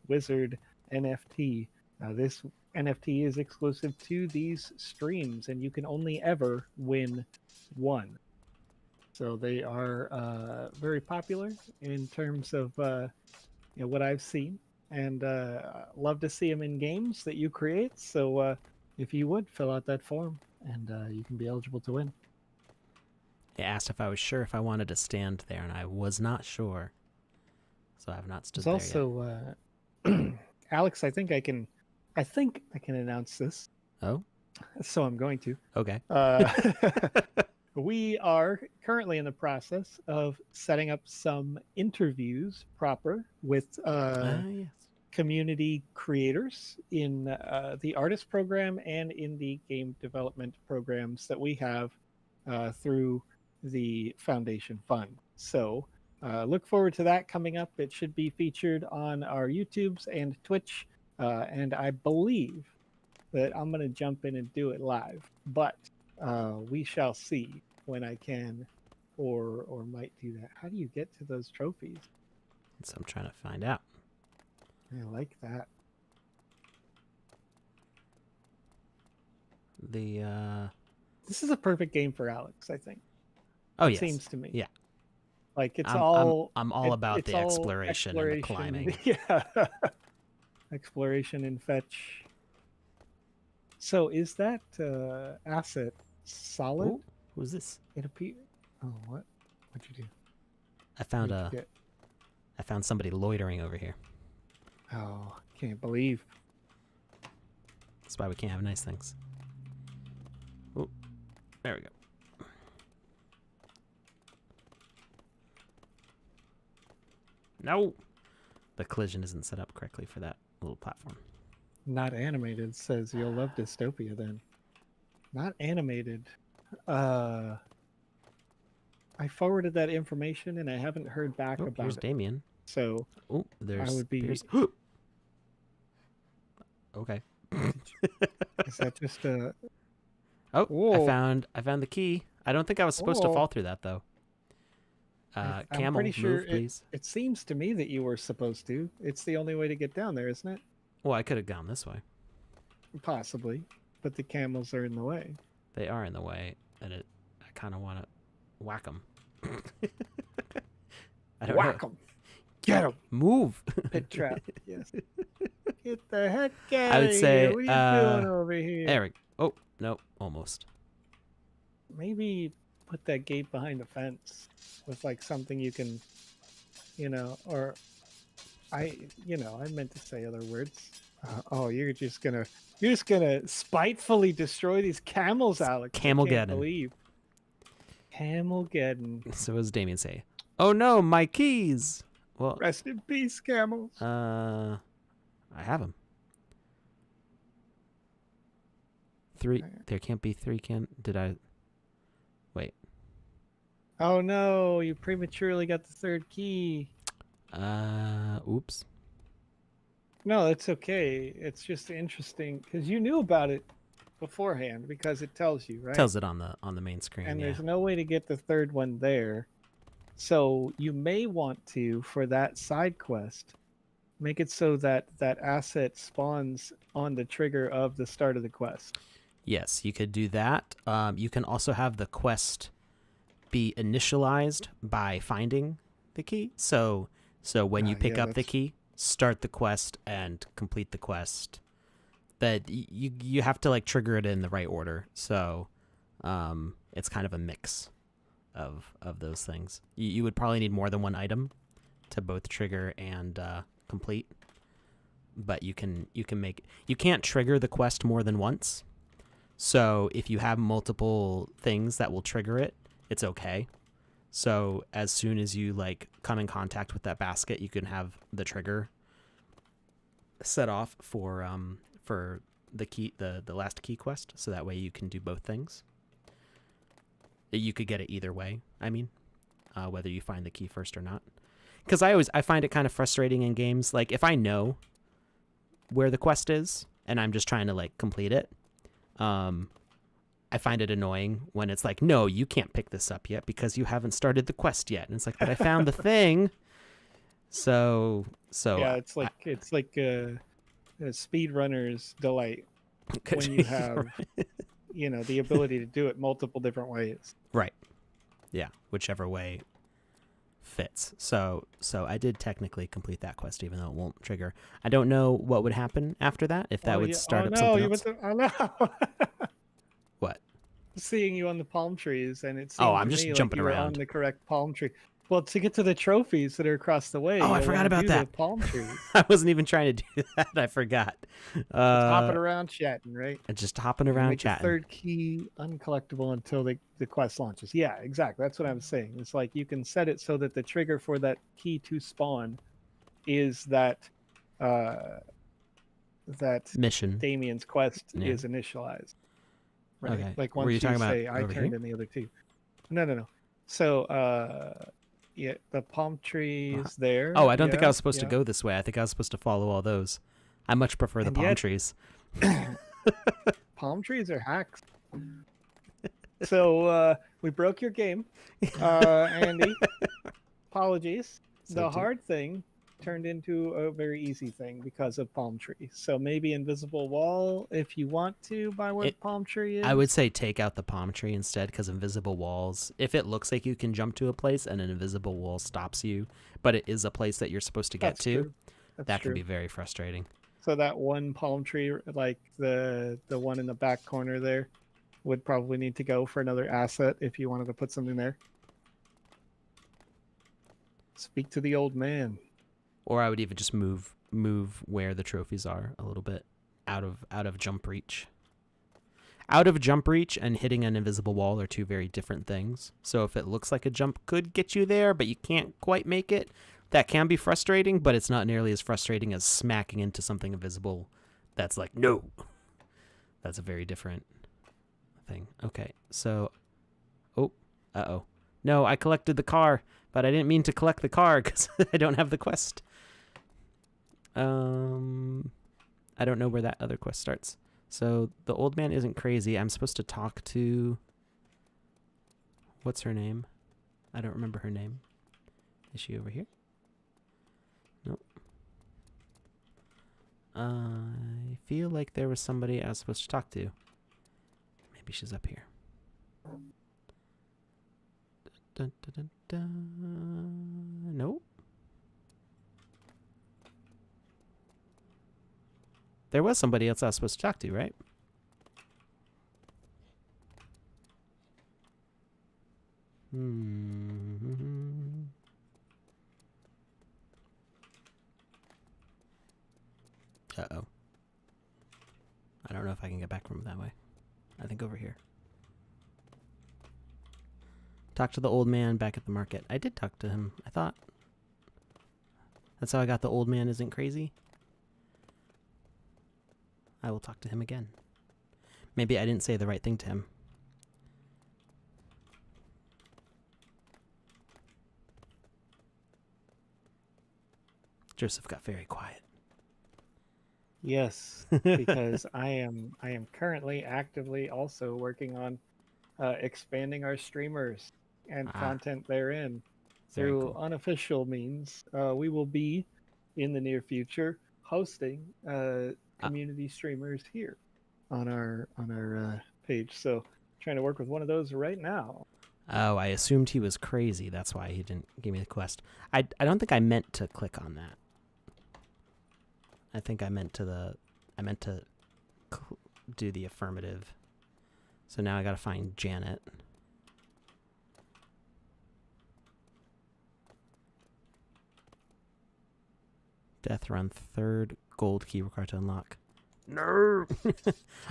[SPEAKER 2] Wizard NFT. This NFT is exclusive to these streams, and you can only ever win one. So they are very popular in terms of what I've seen, and love to see them in games that you create. So if you would, fill out that form, and you can be eligible to win.
[SPEAKER 1] It asked if I was sure if I wanted to stand there, and I was not sure. So I have not stood
[SPEAKER 2] There's
[SPEAKER 1] there
[SPEAKER 2] also, Alex, I think I can announce this.
[SPEAKER 1] Oh?
[SPEAKER 2] So I'm going to.
[SPEAKER 1] Okay.
[SPEAKER 2] We are currently in the process of setting up some interviews proper with
[SPEAKER 1] Yes.
[SPEAKER 2] community creators in the artist program and in the game development programs that we have through the Foundation Fund. So look forward to that coming up. It should be featured on our YouTubes and Twitch. And I believe that I'm going to jump in and do it live. But we shall see when I can or might do that. How do you get to those trophies?
[SPEAKER 1] So I'm trying to find out.
[SPEAKER 2] I like that. This is a perfect game for Alex, I think.
[SPEAKER 1] Oh,
[SPEAKER 2] It
[SPEAKER 1] yes.
[SPEAKER 2] seems to me.
[SPEAKER 1] Yeah.
[SPEAKER 2] Like
[SPEAKER 1] I'm all about the exploration and the climbing.
[SPEAKER 2] Yeah. Exploration and fetch. So is that asset solid?
[SPEAKER 1] Oh, who's this?
[SPEAKER 2] It appears. Oh, what? What'd you do?
[SPEAKER 1] I found
[SPEAKER 2] What'd you get?
[SPEAKER 1] I found somebody loitering over here.
[SPEAKER 2] Oh, can't believe.
[SPEAKER 1] That's why we can't have nice things. Oh, there we go. No! The collision isn't set up correctly for that little platform.
[SPEAKER 2] Not animated says you'll love dystopia then. Not animated. I forwarded that information and I haven't heard back about
[SPEAKER 1] Here's
[SPEAKER 2] it.
[SPEAKER 1] Damien.
[SPEAKER 2] So
[SPEAKER 1] there's.
[SPEAKER 2] I would be.
[SPEAKER 1] Okay.
[SPEAKER 2] Is that just a?
[SPEAKER 1] Oh,
[SPEAKER 2] Whoa.
[SPEAKER 1] I found the key. I don't think I was supposed to fall through that though.
[SPEAKER 2] I'm
[SPEAKER 1] Camel,
[SPEAKER 2] pretty sure
[SPEAKER 1] move, please.
[SPEAKER 2] It seems to me that you were supposed to. It's the only way to get down there, isn't it?
[SPEAKER 1] Well, I could have gone this way.
[SPEAKER 2] Possibly, but the camels are in the way.
[SPEAKER 1] They are in the way, and I kind of want to whack them.
[SPEAKER 2] Whack them. Get them.
[SPEAKER 1] Move.
[SPEAKER 2] Pit trap. Yes. Get the heck out
[SPEAKER 1] I would say.
[SPEAKER 2] here. What are you doing over here?
[SPEAKER 1] Eric. Oh no, almost.
[SPEAKER 2] Maybe put that gate behind the fence with like something you can, or I meant to say other words. You're just gonna spitefully destroy these camels, Alex.
[SPEAKER 1] Camelgeddon.
[SPEAKER 2] Camelgeddon.
[SPEAKER 1] So what does Damien say? Oh no, my keys. Well,
[SPEAKER 2] rest in peace, camels.
[SPEAKER 1] I have them. 3. There can't be 3. Did I? Wait.
[SPEAKER 2] Oh no! You prematurely got the 3rd key.
[SPEAKER 1] Oops.
[SPEAKER 2] No, it's okay. It's just interesting because you knew about it beforehand because it tells you, right?
[SPEAKER 1] Tells it on the main screen.
[SPEAKER 2] And
[SPEAKER 1] yeah.
[SPEAKER 2] there's no way to get the 3rd one there. So you may want to, for that side quest, make it so that that asset spawns on the trigger of the start of the quest.
[SPEAKER 1] Yes, you could do that. You can also have the quest be initialized by finding the key. So when you pick up the key, start the quest and complete the quest. But you have to like trigger it in the right order. So it's kind of a mix of those things. You would probably need more than one item to both trigger and complete. But you can't trigger the quest more than once. So if you have multiple things that will trigger it, it's okay. So as soon as you like come in contact with that basket, you can have the trigger set off for the key, the last key quest. So that way you can do both things. You could get it either way. I mean, whether you find the key first or not. Because I find it kind of frustrating in games. Like if I know where the quest is and I'm just trying to like complete it, I find it annoying when it's like, no, you can't pick this up yet because you haven't started the quest yet. And it's like, but I found the thing. So
[SPEAKER 2] yeah, it's like a speedrunner's delight when you have the ability to do it multiple different ways.
[SPEAKER 1] Right. Yeah, whichever way fits. So I did technically complete that quest, even though it won't trigger. I don't know what would happen after that, if that would start up something else.
[SPEAKER 2] Oh no!
[SPEAKER 1] What?
[SPEAKER 2] Seeing you on the palm trees, and it seemed
[SPEAKER 1] I'm just jumping around
[SPEAKER 2] on the correct palm tree. Well, to get to the trophies that are across the way.
[SPEAKER 1] Oh, I forgot about that.
[SPEAKER 2] The palm trees.
[SPEAKER 1] I wasn't even trying to do that. I forgot.
[SPEAKER 2] Just hopping around chatting, right?
[SPEAKER 1] Just hopping around chatting.
[SPEAKER 2] 3rd key uncollectible until the quest launches. Yeah, exactly. That's what I was saying. It's like you can set it so that the trigger for that key to spawn is that
[SPEAKER 1] mission.
[SPEAKER 2] Damien's quest is initialized. Right?
[SPEAKER 1] Okay.
[SPEAKER 2] Like once you say I turned in the other 2. No. So yeah, the palm tree is there.
[SPEAKER 1] Oh, I don't think I was supposed to go this way. I think I was supposed to follow all those. I much prefer the palm trees.
[SPEAKER 2] Palm trees are hacks. So we broke your game, Andy. Apologies. The hard thing turned into a very easy thing because of palm tree. So maybe invisible wall if you want to by where the palm tree is.
[SPEAKER 1] I would say take out the palm tree instead, because invisible walls, if it looks like you can jump to a place and an invisible wall stops you, but it is a place that you're supposed to get to, that can be very frustrating.
[SPEAKER 2] So that one palm tree, like the one in the back corner there, would probably need to go for another asset if you wanted to put something there. Speak to the old man.
[SPEAKER 1] Or I would even just move where the trophies are a little bit out of jump reach. Out of jump reach and hitting an invisible wall are two very different things. So if it looks like a jump could get you there, but you can't quite make it, that can be frustrating, but it's not nearly as frustrating as smacking into something invisible that's like, no. That's a very different thing. Okay, so... Oh, uh-oh. No, I collected the car, but I didn't mean to collect the car because I don't have the quest. I don't know where that other quest starts. So the old man isn't crazy. I'm supposed to talk to... What's her name? I don't remember her name. Is she over here? Nope. I feel like there was somebody I was supposed to talk to. Maybe she's up here. Dun, dun, dun, dun. Nope. There was somebody else I was supposed to talk to, right? Uh-oh. I don't know if I can get back from that way. I think over here. Talk to the old man back at the market. I did talk to him, I thought. That's how I got the old man isn't crazy. I will talk to him again. Maybe I didn't say the right thing to him. Joseph got very quiet.
[SPEAKER 2] Yes, because I am currently actively also working on expanding our streamers and content therein through unofficial means. We will be in the near future hosting community streamers here on our page. So trying to work with one of those right now.
[SPEAKER 1] Oh, I assumed he was crazy. That's why he didn't give me the quest. I don't think I meant to click on that. I think I meant to do the affirmative. So now I gotta find Janet. Death run 3rd gold key required to unlock. No.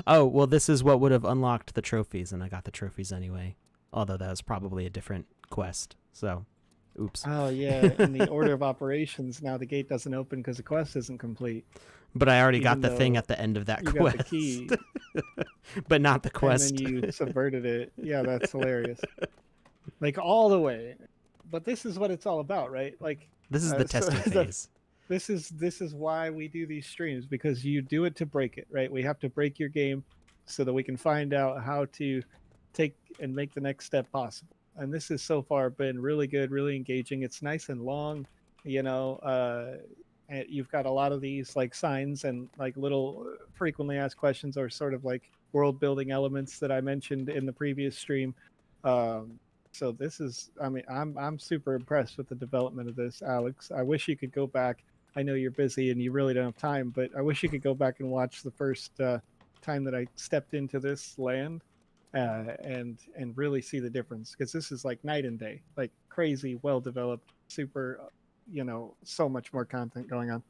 [SPEAKER 1] Oh, well, this is what would have unlocked the trophies, and I got the trophies anyway. Although that was probably a different quest. So, oops.
[SPEAKER 2] Oh yeah, in the order of operations, now the gate doesn't open because the quest isn't complete.
[SPEAKER 1] But I already got the thing at the end of that quest.
[SPEAKER 2] You got the key.
[SPEAKER 1] But not the quest.
[SPEAKER 2] And then you subverted it. Yeah, that's hilarious. Like all the way. But this is what it's all about, right? Like
[SPEAKER 1] this is the testing phase.
[SPEAKER 2] This is why we do these streams, because you do it to break it, right? We have to break your game so that we can find out how to take and make the next step possible. And this has so far been really good, really engaging. It's nice and long, you know. And you've got a lot of these like signs and like little frequently asked questions, or sort of like world building elements that I mentioned in the previous stream. So this is, I mean, I'm super impressed with the development of this, Alex. I wish you could go back. I know you're busy and you really don't have time, but I wish you could go back and watch the first time that I stepped into this land and really see the difference, because this is like night and day, like crazy, well developed, super, you know, so much more content going on.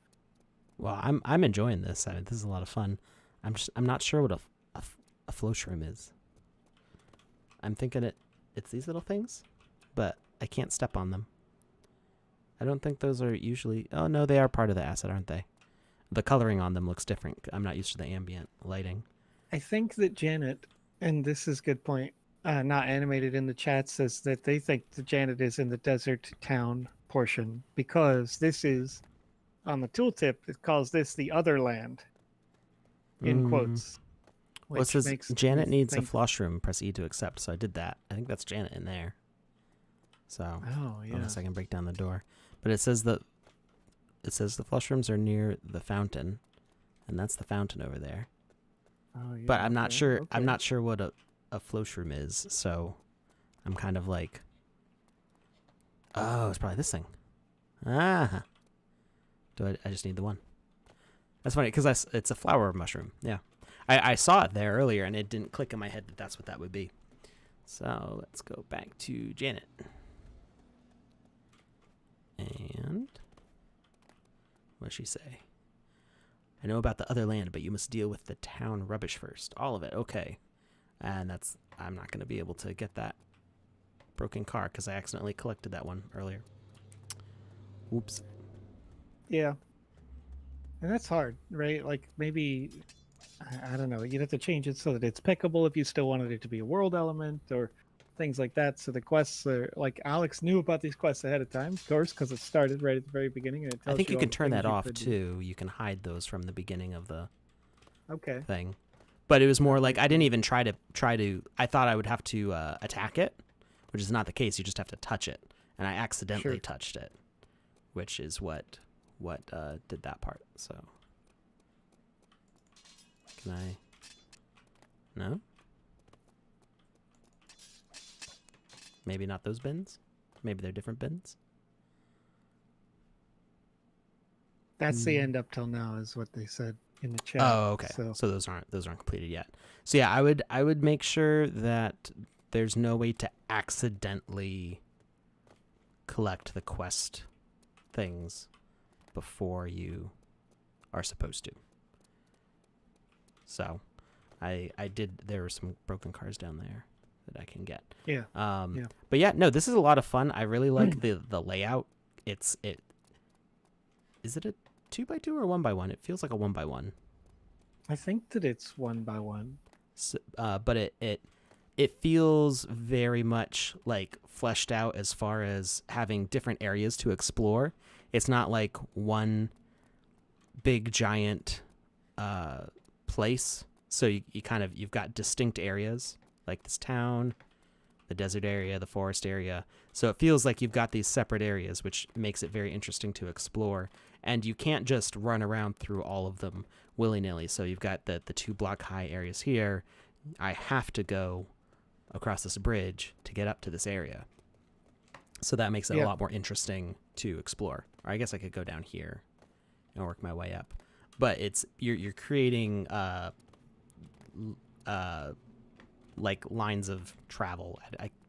[SPEAKER 1] Well, I'm enjoying this. I mean, this is a lot of fun. I'm not sure what a flow shroom is. I'm thinking it's these little things, but I can't step on them. I don't think those are usually... Oh, no, they are part of the asset, aren't they? The coloring on them looks different. I'm not used to the ambient lighting.
[SPEAKER 2] I think that Janet, and this is a good point, not animated in the chat, says that they think that Janet is in the desert town portion, because this is, on the tooltip, it calls this the other land, in quotes.
[SPEAKER 1] Well, it says Janet needs a floss room. Press E to accept. So I did that. I think that's Janet in there. So unless I can break down the door. But it says the flush rooms are near the fountain, and that's the fountain over there.
[SPEAKER 2] Oh, yeah,
[SPEAKER 1] but I'm not sure. Okay. I'm not sure what a flush room is. So I'm kind of like, oh, it's probably this thing. Ah, I just need the one. That's funny because it's a flower mushroom. Yeah, I saw it there earlier and it didn't click in my head that that's what that would be. So let's go back to Janet. And what does she say? I know about the other land, but you must deal with the town rubbish first. All of it. Okay. And I'm not going to be able to get that broken car because I accidentally collected that one earlier. Oops.
[SPEAKER 2] Yeah. And that's hard, right? Like maybe, I don't know, you'd have to change it so that it's pickable if you still wanted it to be a world element or things like that. So the quests are like Alex knew about these quests ahead of time, of course, because it started right at the very beginning. And it tells
[SPEAKER 1] I think you
[SPEAKER 2] all
[SPEAKER 1] can
[SPEAKER 2] the
[SPEAKER 1] turn
[SPEAKER 2] things
[SPEAKER 1] that
[SPEAKER 2] you
[SPEAKER 1] off
[SPEAKER 2] could do.
[SPEAKER 1] too. You can hide those from the beginning of the
[SPEAKER 2] Okay.
[SPEAKER 1] But it was more like I didn't even try to. I thought I would have to attack it, which is not the case. You just have to touch it, and I accidentally touched it, which is what did that part. So can I? No. Maybe not those bins. Maybe they're different bins.
[SPEAKER 2] That's the end up till now, is what they said in the chat.
[SPEAKER 1] Oh, okay. So those aren't completed yet. So yeah, I would make sure that there's no way to accidentally collect the quest things before you are supposed to. So I did. There were some broken cars down there that I can get.
[SPEAKER 2] Yeah.
[SPEAKER 1] But yeah, no, this is a lot of fun. I really like the layout. Is it a 2x2 or 1x1? It feels like a 1x1.
[SPEAKER 2] I think that it's 1x1.
[SPEAKER 1] So, but it feels very much like fleshed out as far as having different areas to explore. It's not like one big giant place. So you've got distinct areas like this town, the desert area, the forest area. So it feels like you've got these separate areas, which makes it very interesting to explore. And you can't just run around through all of them willy-nilly. So you've got the 2 block high areas here. I have to go across this bridge to get up to this area. So that makes it a lot more interesting to explore. Or I guess I could go down here and work my way up. But you're creating like lines of travel.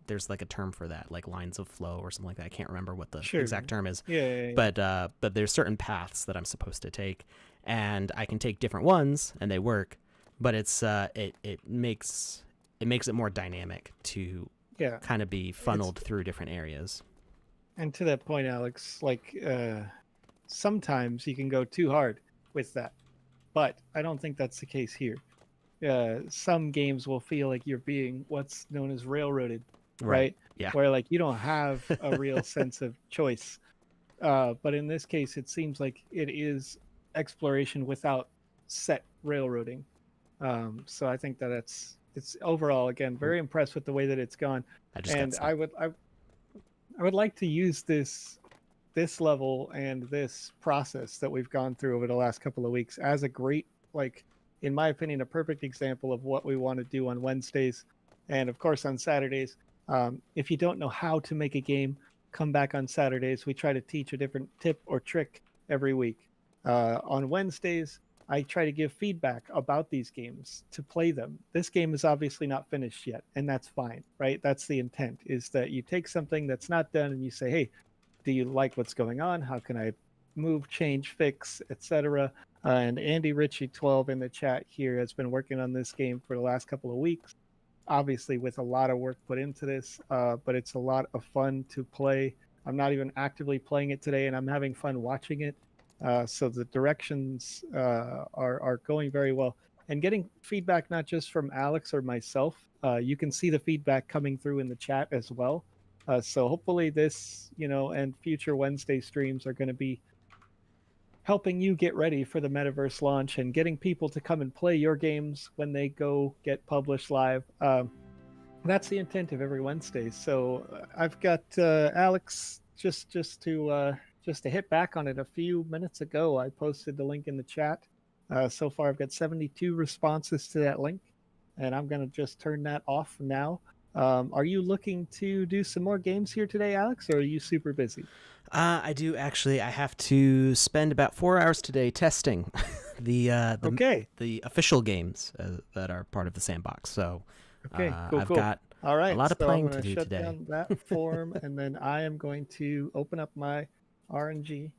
[SPEAKER 1] There's like a term for that, like lines of flow or something like that. I can't remember what the exact term is.
[SPEAKER 2] Yeah.
[SPEAKER 1] But there's certain paths that I'm supposed to take, and I can take different ones, and they work. But it's it makes it more dynamic to kind of be funneled through different areas.
[SPEAKER 2] And to that point, Alex, like sometimes you can go too hard with that, but I don't think that's the case here. Some games will feel like you're being what's known as railroaded, right?
[SPEAKER 1] Yeah.
[SPEAKER 2] Where like you don't have a real sense of choice. But in this case, it seems like it is exploration without set railroading. So I think that it's overall, again, very impressed with the way that it's gone. I would like to use this level and this process that we've gone through over the last couple of weeks as a great, like, in my opinion, a perfect example of what we want to do on Wednesdays and of course on Saturdays. If you don't know how to make a game, come back on Saturdays. We try to teach a different tip or trick every week. On Wednesdays, I try to give feedback about these games to play them. This game is obviously not finished yet, and that's fine, right? That's the intent, is that you take something that's not done and you say, hey, do you like what's going on? How can I move, change, fix, etc.? And Andy Ritchie 12 in the chat here has been working on this game for the last couple of weeks, obviously with a lot of work put into this, but it's a lot of fun to play. I'm not even actively playing it today, and I'm having fun watching it. So the directions are going very well. And getting feedback not just from Alex or myself, you can see the feedback coming through in the chat as well. So hopefully this, and future Wednesday streams are going to be helping you get ready for the metaverse launch and getting people to come and play your games when they go get published live. That's the intent of every Wednesday. So I've got Alex just to hit back on it. A few minutes ago, I posted the link in the chat. So far, I've got 72 responses to that link, and I'm going to just turn that off now. Are you looking to do some more games here today, Alex, or are you super busy?
[SPEAKER 1] I do actually. I have to spend about 4 hours today testing
[SPEAKER 2] Okay.
[SPEAKER 1] the official games that are part of the Sandbox. So
[SPEAKER 2] Okay. Cool.
[SPEAKER 1] I've
[SPEAKER 2] Cool.
[SPEAKER 1] got
[SPEAKER 2] All
[SPEAKER 1] a
[SPEAKER 2] right.
[SPEAKER 1] lot of
[SPEAKER 2] So I'm
[SPEAKER 1] playing
[SPEAKER 2] going
[SPEAKER 1] to
[SPEAKER 2] to
[SPEAKER 1] do
[SPEAKER 2] shut
[SPEAKER 1] today.
[SPEAKER 2] down that form, and then I am going to open up my RNG.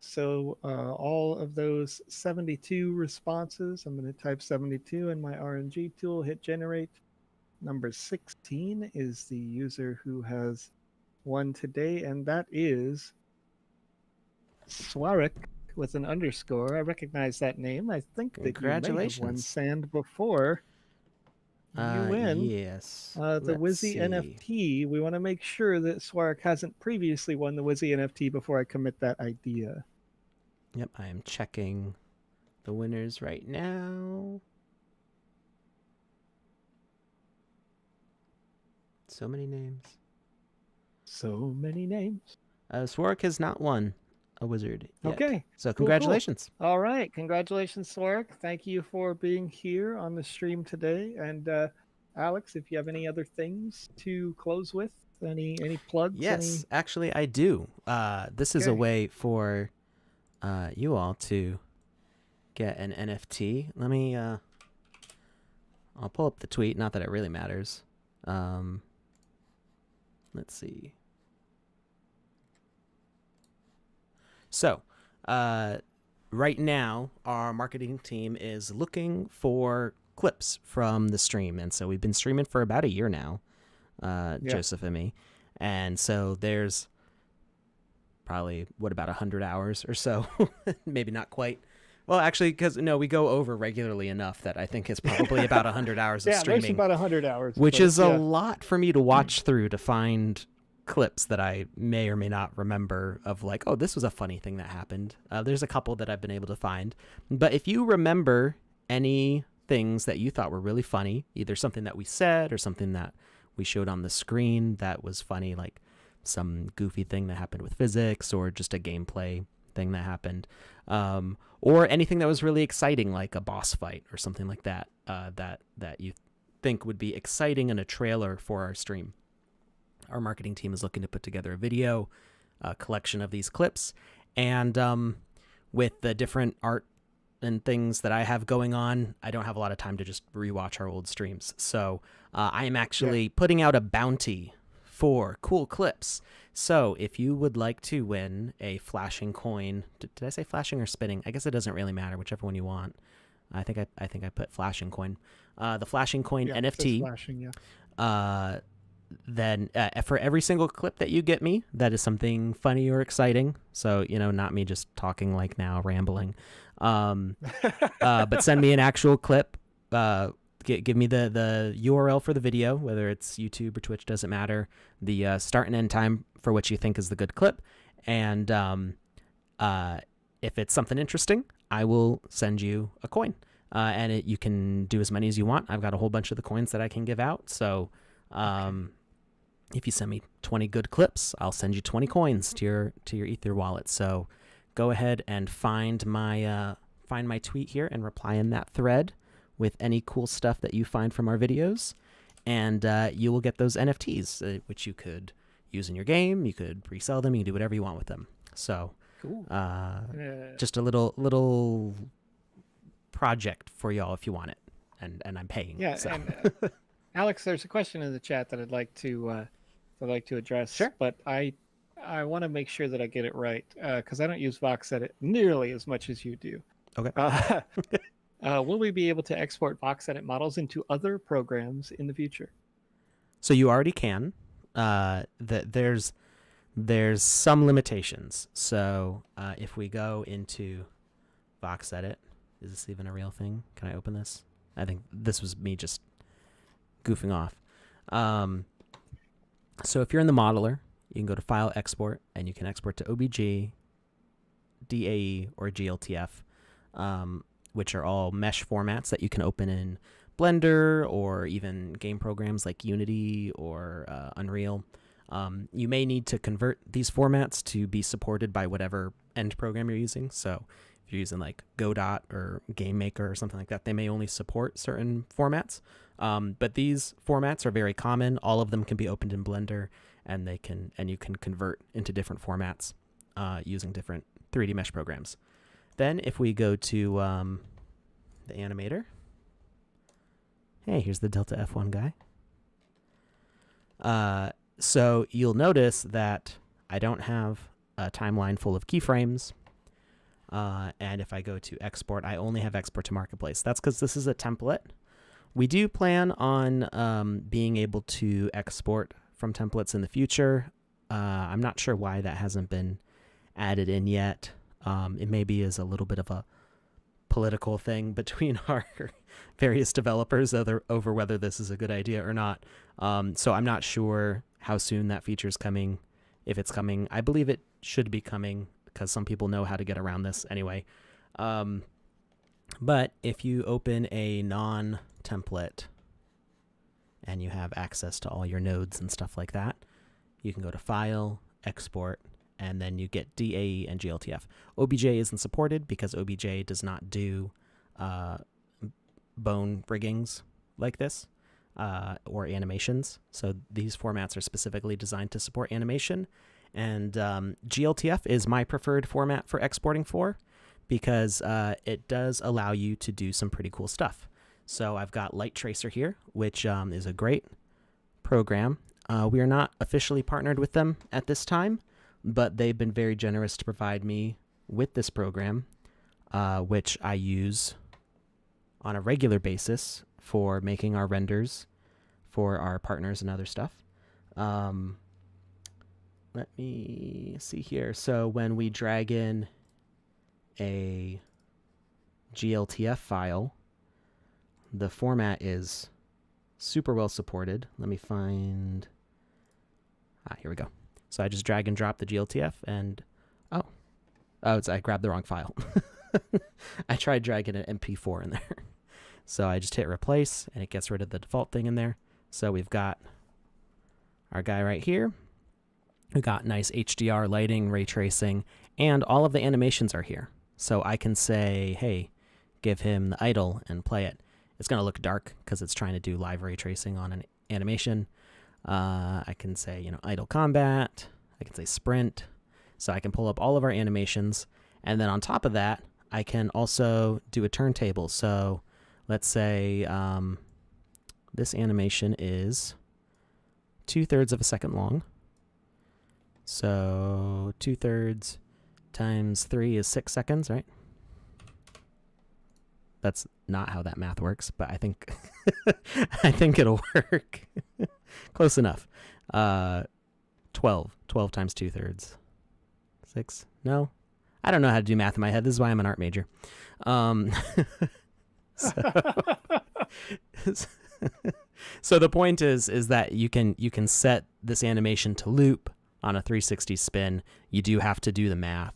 [SPEAKER 2] So all of those 72 responses, I'm going to type 72 in my RNG tool, hit generate. Number 16 is the user who has won today, and that is Swarik with an underscore. I recognize that name. I think that you may have won
[SPEAKER 1] Congratulations.
[SPEAKER 2] Sand before. You win
[SPEAKER 1] Yes.
[SPEAKER 2] the
[SPEAKER 1] Let's
[SPEAKER 2] Wizzy
[SPEAKER 1] see.
[SPEAKER 2] NFT. We want to make sure that Swarik hasn't previously won the Wizzy NFT before I commit that idea.
[SPEAKER 1] Yep, I am checking the winners right now. So many names.
[SPEAKER 2] So many names.
[SPEAKER 1] Swark has not won a wizard yet.
[SPEAKER 2] Okay.
[SPEAKER 1] So
[SPEAKER 2] Cool, cool.
[SPEAKER 1] congratulations.
[SPEAKER 2] All right. Congratulations, Swarik. Thank you for being here on the stream today. And Alex, if you have any other things to close with, any plugs?
[SPEAKER 1] Yes, actually I do. This is a
[SPEAKER 2] Okay.
[SPEAKER 1] way for you all to get an NFT. Let me I'll pull up the tweet, not that it really matters. Let's see. So, right now, our marketing team is looking for clips from the stream. And so we've been streaming for about a year now, Joseph and me. And so there's probably, about 100 hours or so? Maybe not quite. Well, actually, because, no, we go over regularly enough that I think it's probably about 100 hours of streaming.
[SPEAKER 2] Yeah, there's about 100 hours.
[SPEAKER 1] Which is a lot for me to watch through to find clips that I may or may not remember of, like, oh, this was a funny thing that happened. There's a couple that I've been able to find. But if you remember any things that you thought were really funny, either something that we said or something that we showed on the screen that was funny, like some goofy thing that happened with physics or just a gameplay thing that happened, or anything that was really exciting, like a boss fight or something like that, that you think would be exciting in a trailer for our stream. Our marketing team is looking to put together a video, collection of these clips, and with the different art and things that I have going on, I don't have a lot of time to just rewatch our old streams. So I am actually putting out a bounty for cool clips. So if you would like to win a flashing coin, did I say flashing or spinning? I guess it doesn't really matter, whichever one you want. I think I put flashing coin. The flashing coin NFT.
[SPEAKER 2] Flashing,
[SPEAKER 1] Then for every single clip that you get me, that is something funny or exciting. So, not me just talking like now, rambling. But send me an actual clip. Give me the URL for the video, whether it's YouTube or Twitch, doesn't matter. The start and end time for what you think is the good clip. And if it's something interesting, I will send you a coin. And you can do as many as you want. I've got a whole bunch of the coins that I can give out. So if you send me 20 good clips, I'll send you 20 coins to your Ether wallet. So go ahead and find my tweet here and reply in that thread with any cool stuff that you find from our videos, and you will get those NFTs, which you could use in your game. You could resell them. You can do whatever you want with them. So
[SPEAKER 2] cool.
[SPEAKER 1] Just a little project for y'all if you want it, and I'm paying.
[SPEAKER 2] Yeah,
[SPEAKER 1] so.
[SPEAKER 2] and Alex, there's a question in the chat that I'd like to address.
[SPEAKER 1] Sure.
[SPEAKER 2] But I want to make sure that I get it right, because I don't use VoxEdit nearly as much as you do.
[SPEAKER 1] Okay.
[SPEAKER 2] Will we be able to export VoxEdit models into other programs in the future?
[SPEAKER 1] So you already can. There's some limitations. So if we go into VoxEdit, is this even a real thing? Can I open this? I think this was me just goofing off. So if you're in the modeler, you can go to File, Export, and you can export to OBJ, DAE, or GLTF, which are all mesh formats that you can open in Blender or even game programs like Unity or Unreal. You may need to convert these formats to be supported by whatever end program you're using. So if you're using like Godot or GameMaker or something like that, they may only support certain formats. But these formats are very common. All of them can be opened in Blender, and you can convert into different formats using different 3D mesh programs. Then if we go to the animator, hey, here's the Delta F1 guy. So you'll notice that I don't have a timeline full of keyframes. And if I go to export, I only have export to marketplace. That's because this is a template. We do plan on being able to export from templates in the future. I'm not sure why that hasn't been added in yet. It maybe is a little bit of a political thing between our various developers over whether this is a good idea or not. So I'm not sure how soon that feature is coming, if it's coming. I believe it should be coming because some people know how to get around this anyway. But if you open a non-template and you have access to all your nodes and stuff like that, you can go to File, Export, and then you get DAE and GLTF. OBJ isn't supported because OBJ does not do bone riggings like this or animations. So these formats are specifically designed to support animation. And GLTF is my preferred format for exporting for because it does allow you to do some pretty cool stuff. So I've got Light Tracer here, which is a great program. We are not officially partnered with them at this time, but they've been very generous to provide me with this program, which I use on a regular basis for making our renders for our partners and other stuff. Let me see here. So when we drag in a GLTF file, the format is super well supported. Let me find... here we go. So I just drag and drop the GLTF and... I grabbed the wrong file. I tried dragging an MP4 in there. So I just hit replace and it gets rid of the default thing in there. So we've got our guy right here. We got nice HDR lighting, ray tracing, and all of the animations are here. So I can say, hey, give him the idle and play it. It's going to look dark because it's trying to do live ray tracing on an animation. I can say, idle combat. I can say sprint. So I can pull up all of our animations. And then on top of that, I can also do a turntable. So let's say this animation is 2/3 of a second long. So 2/3 times 3 is 6 seconds, right? That's not how that math works, but I think I think it'll work. Close enough. 12 times 2/3. 6. No, I don't know how to do math in my head. This is why I'm an art major. So the point is that you can set this animation to loop on a 360 spin. You do have to do the math,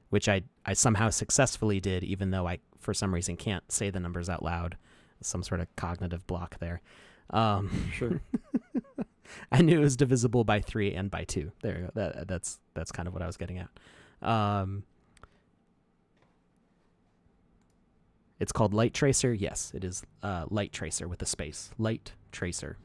[SPEAKER 1] which I somehow successfully did, even though I, for some reason, can't say the numbers out loud. Some sort of cognitive block there.
[SPEAKER 2] Sure.
[SPEAKER 1] I knew it was divisible by 3 and by 2. There you go. That's kind of what I was getting at. It's called Light Tracer. Yes, it is Light Tracer with a space. Light Tracer.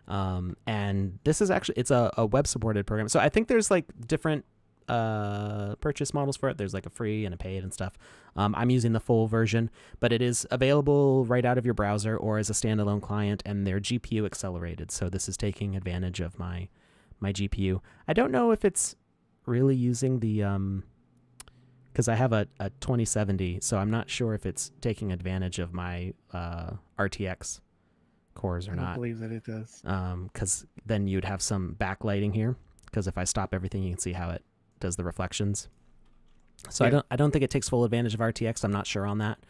[SPEAKER 1] And this is actually, it's a web-supported program. So I think there's like different purchase models for it. There's like a free and a paid and stuff. I'm using the full version, but it is available right out of your browser or as a standalone client, and they're GPU accelerated. So this is taking advantage of my GPU. I don't know if it's really using the because I have a 2070, so I'm not sure if it's taking advantage of my RTX cores or not. I
[SPEAKER 2] don't believe that it does.
[SPEAKER 1] Because then you'd have some backlighting here. Because if I stop everything, you can see how it does the reflections. So yeah. I don't think it takes full advantage of RTX. I'm not sure on that.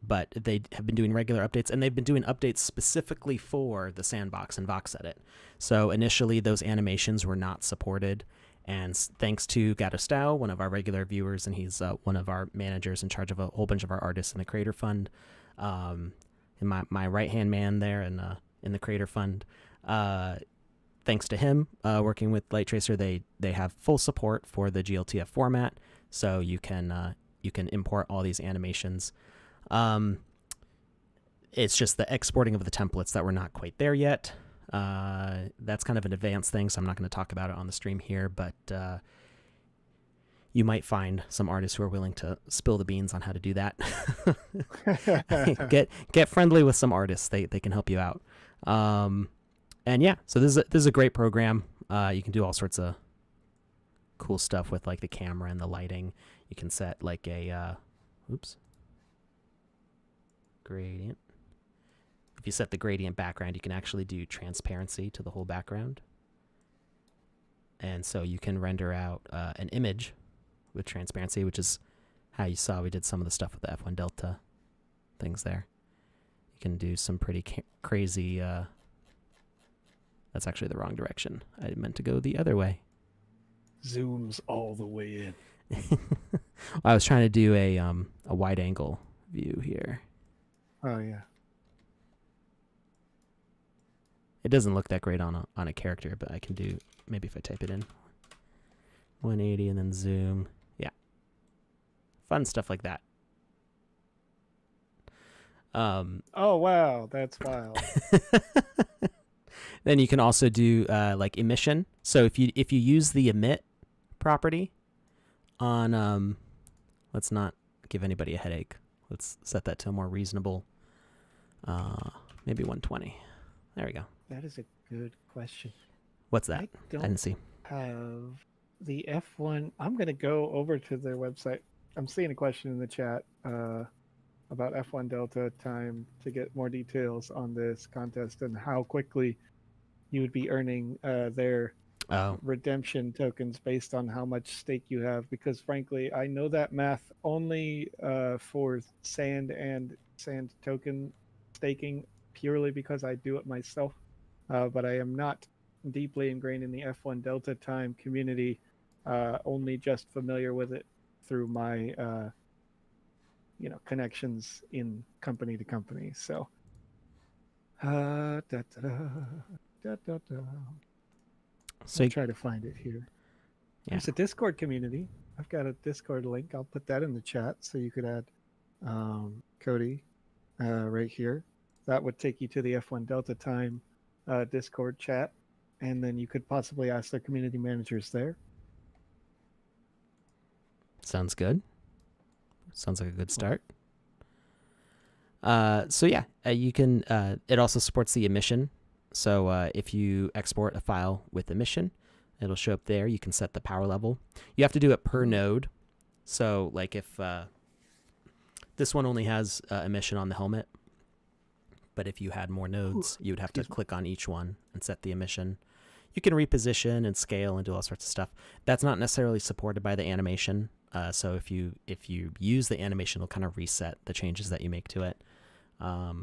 [SPEAKER 1] But they have been doing regular updates, and they've been doing updates specifically for the Sandbox and VoxEdit. So initially, those animations were not supported. And thanks to Gato, one of our regular viewers, and he's one of our managers in charge of a whole bunch of our artists in the Creator Fund, and my right-hand man there in the Creator Fund, thanks to him working with Light Tracer, they have full support for the GLTF format, so you can import all these animations. It's just the exporting of the templates that we're not quite there yet. That's kind of an advanced thing, so I'm not going to talk about it on the stream here, but you might find some artists who are willing to spill the beans on how to do that. Get friendly with some artists. They can help you out. And yeah, so this is a great program. You can do all sorts of cool stuff with like the camera and the lighting. You can set like a gradient. If you set the gradient background, you can actually do transparency to the whole background. And so you can render out an image with transparency, which is how you saw we did some of the stuff with the F1 Delta things there. You can do some pretty crazy... that's actually the wrong direction. I meant to go the other way.
[SPEAKER 2] Zooms all the way in.
[SPEAKER 1] I was trying to do a wide angle view here.
[SPEAKER 2] Oh, yeah.
[SPEAKER 1] It doesn't look that great on a character, but I can do, maybe if I type it in, 180 and then zoom. Yeah. Fun stuff like that.
[SPEAKER 2] Oh, wow. That's wild.
[SPEAKER 1] Then you can also do like emission. So if you use the emit property on, let's not give anybody a headache. Let's set that to a more reasonable, maybe 120. There we go.
[SPEAKER 2] That is a good question.
[SPEAKER 1] What's that?
[SPEAKER 2] I
[SPEAKER 1] didn't see.
[SPEAKER 2] Have the F1. I'm going to go over to their website. I'm seeing a question in the chat about F1 Delta time to get more details on this contest and how quickly you would be earning their redemption tokens based on how much stake you have. Because frankly, I know that math only for sand and sand token staking purely because I do it myself. But I am not deeply ingrained in the F1 Delta time community, only just familiar with it through my connections in company to company. So so I'll try to find it here. Yeah. There's a Discord community. I've got a Discord link. I'll put that in the chat so you could add Cody right here. That would take you to the F1 Delta time Discord chat, and then you could possibly ask their community managers there.
[SPEAKER 1] Sounds good. Sounds like a good start. So yeah, you can. It also supports the emission. So if you export a file with emission, it'll show up there. You can set the power level. You have to do it per node. So like if this one only has emission on the helmet, but if you had more nodes, you would have to click on each one and set the emission. You can reposition and scale and do all sorts of stuff. That's not necessarily supported by the animation. So if you use the animation, it'll kind of reset the changes that you make to it. But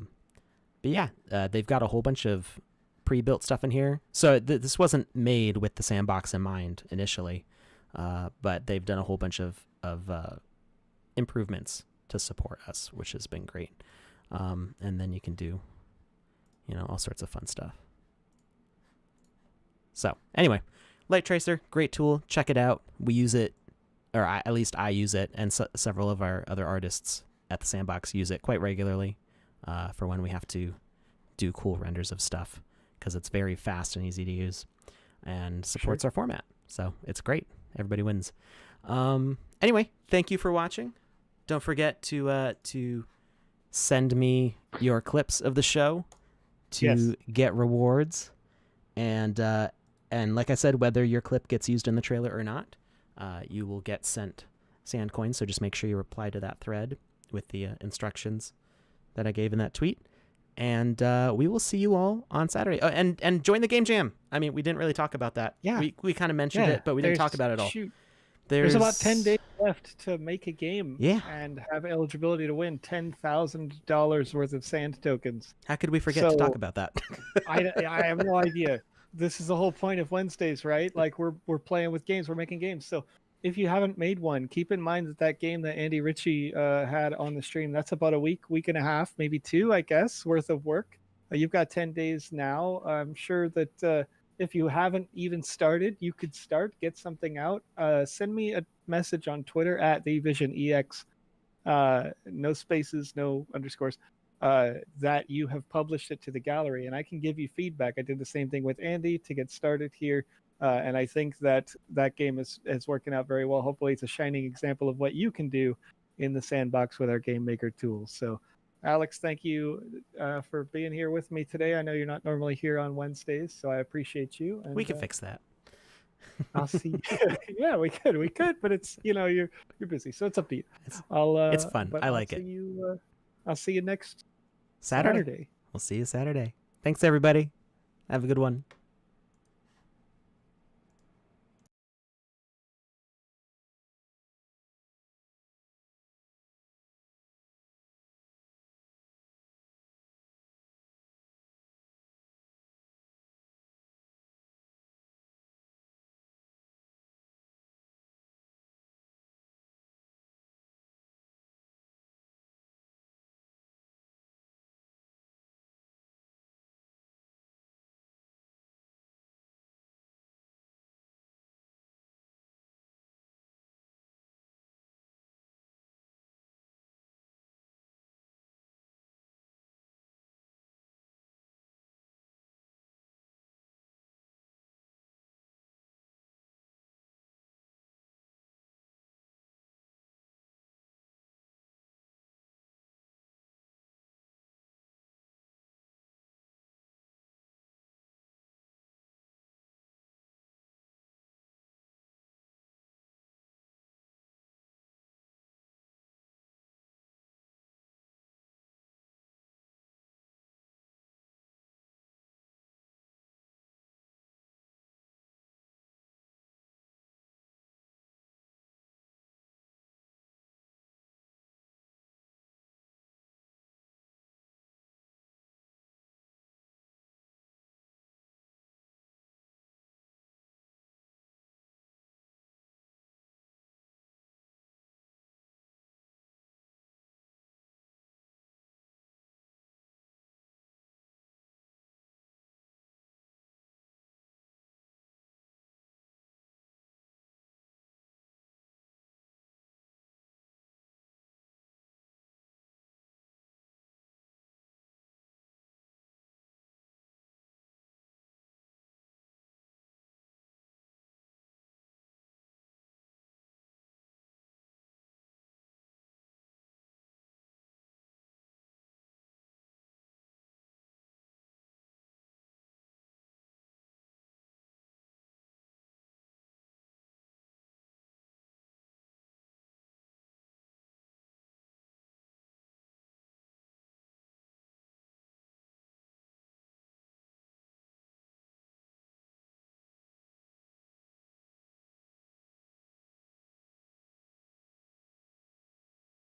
[SPEAKER 1] yeah, they've got a whole bunch of pre-built stuff in here. So this wasn't made with the sandbox in mind initially, but they've done a whole bunch of improvements to support us, which has been great. And then you can do, all sorts of fun stuff. So anyway, Light Tracer, great tool. Check it out. We use it, or at least I use it, and several of our other artists at the Sandbox use it quite regularly for when we have to do cool renders of stuff, because it's very fast and easy to use and supports our format. So it's great. Everybody wins. Anyway, thank you for watching. Don't forget to send me your clips of the show to get rewards. And like I said, whether your clip gets used in the trailer or not, you will get sent sand coins. So just make sure you reply to that thread with the instructions that I gave in that tweet. And we will see you all on Saturday. Oh, and join the Game Jam. I mean, we didn't really talk about that.
[SPEAKER 2] Yeah.
[SPEAKER 1] We kind of mentioned it, but we didn't talk about it all.
[SPEAKER 2] Shoot. There's about 10 days left to make a game and have eligibility to win $10,000 worth of sand tokens.
[SPEAKER 1] How could we forget to talk about that?
[SPEAKER 2] I have no idea. This is the whole point of Wednesdays, right? Like we're playing with games, we're making games. So if you haven't made one, keep in mind that game that Andy Ritchie had on the stream, that's about a week and a half, maybe two, I guess, worth of work. You've got 10 days now. I'm sure that if you haven't even started, you could start, get something out. Send me a message on Twitter at TheVisionEX, no spaces, no underscores, that you have published it to the gallery, and I can give you feedback. I did the same thing with Andy to get started here. And I think that that game is working out very well. Hopefully, it's a shining example of what you can do in the sandbox with our game maker tools. So, Alex, thank you for being here with me today. I know you're not normally here on Wednesdays, so I appreciate you. And
[SPEAKER 1] We can fix that.
[SPEAKER 2] I'll see. Yeah, we could, but it's you're busy, so it's up to you.
[SPEAKER 1] It's fun. I like it.
[SPEAKER 2] I'll see you next
[SPEAKER 1] Saturday.
[SPEAKER 2] Saturday.
[SPEAKER 1] We'll see you Saturday. Thanks, everybody. Have a good one.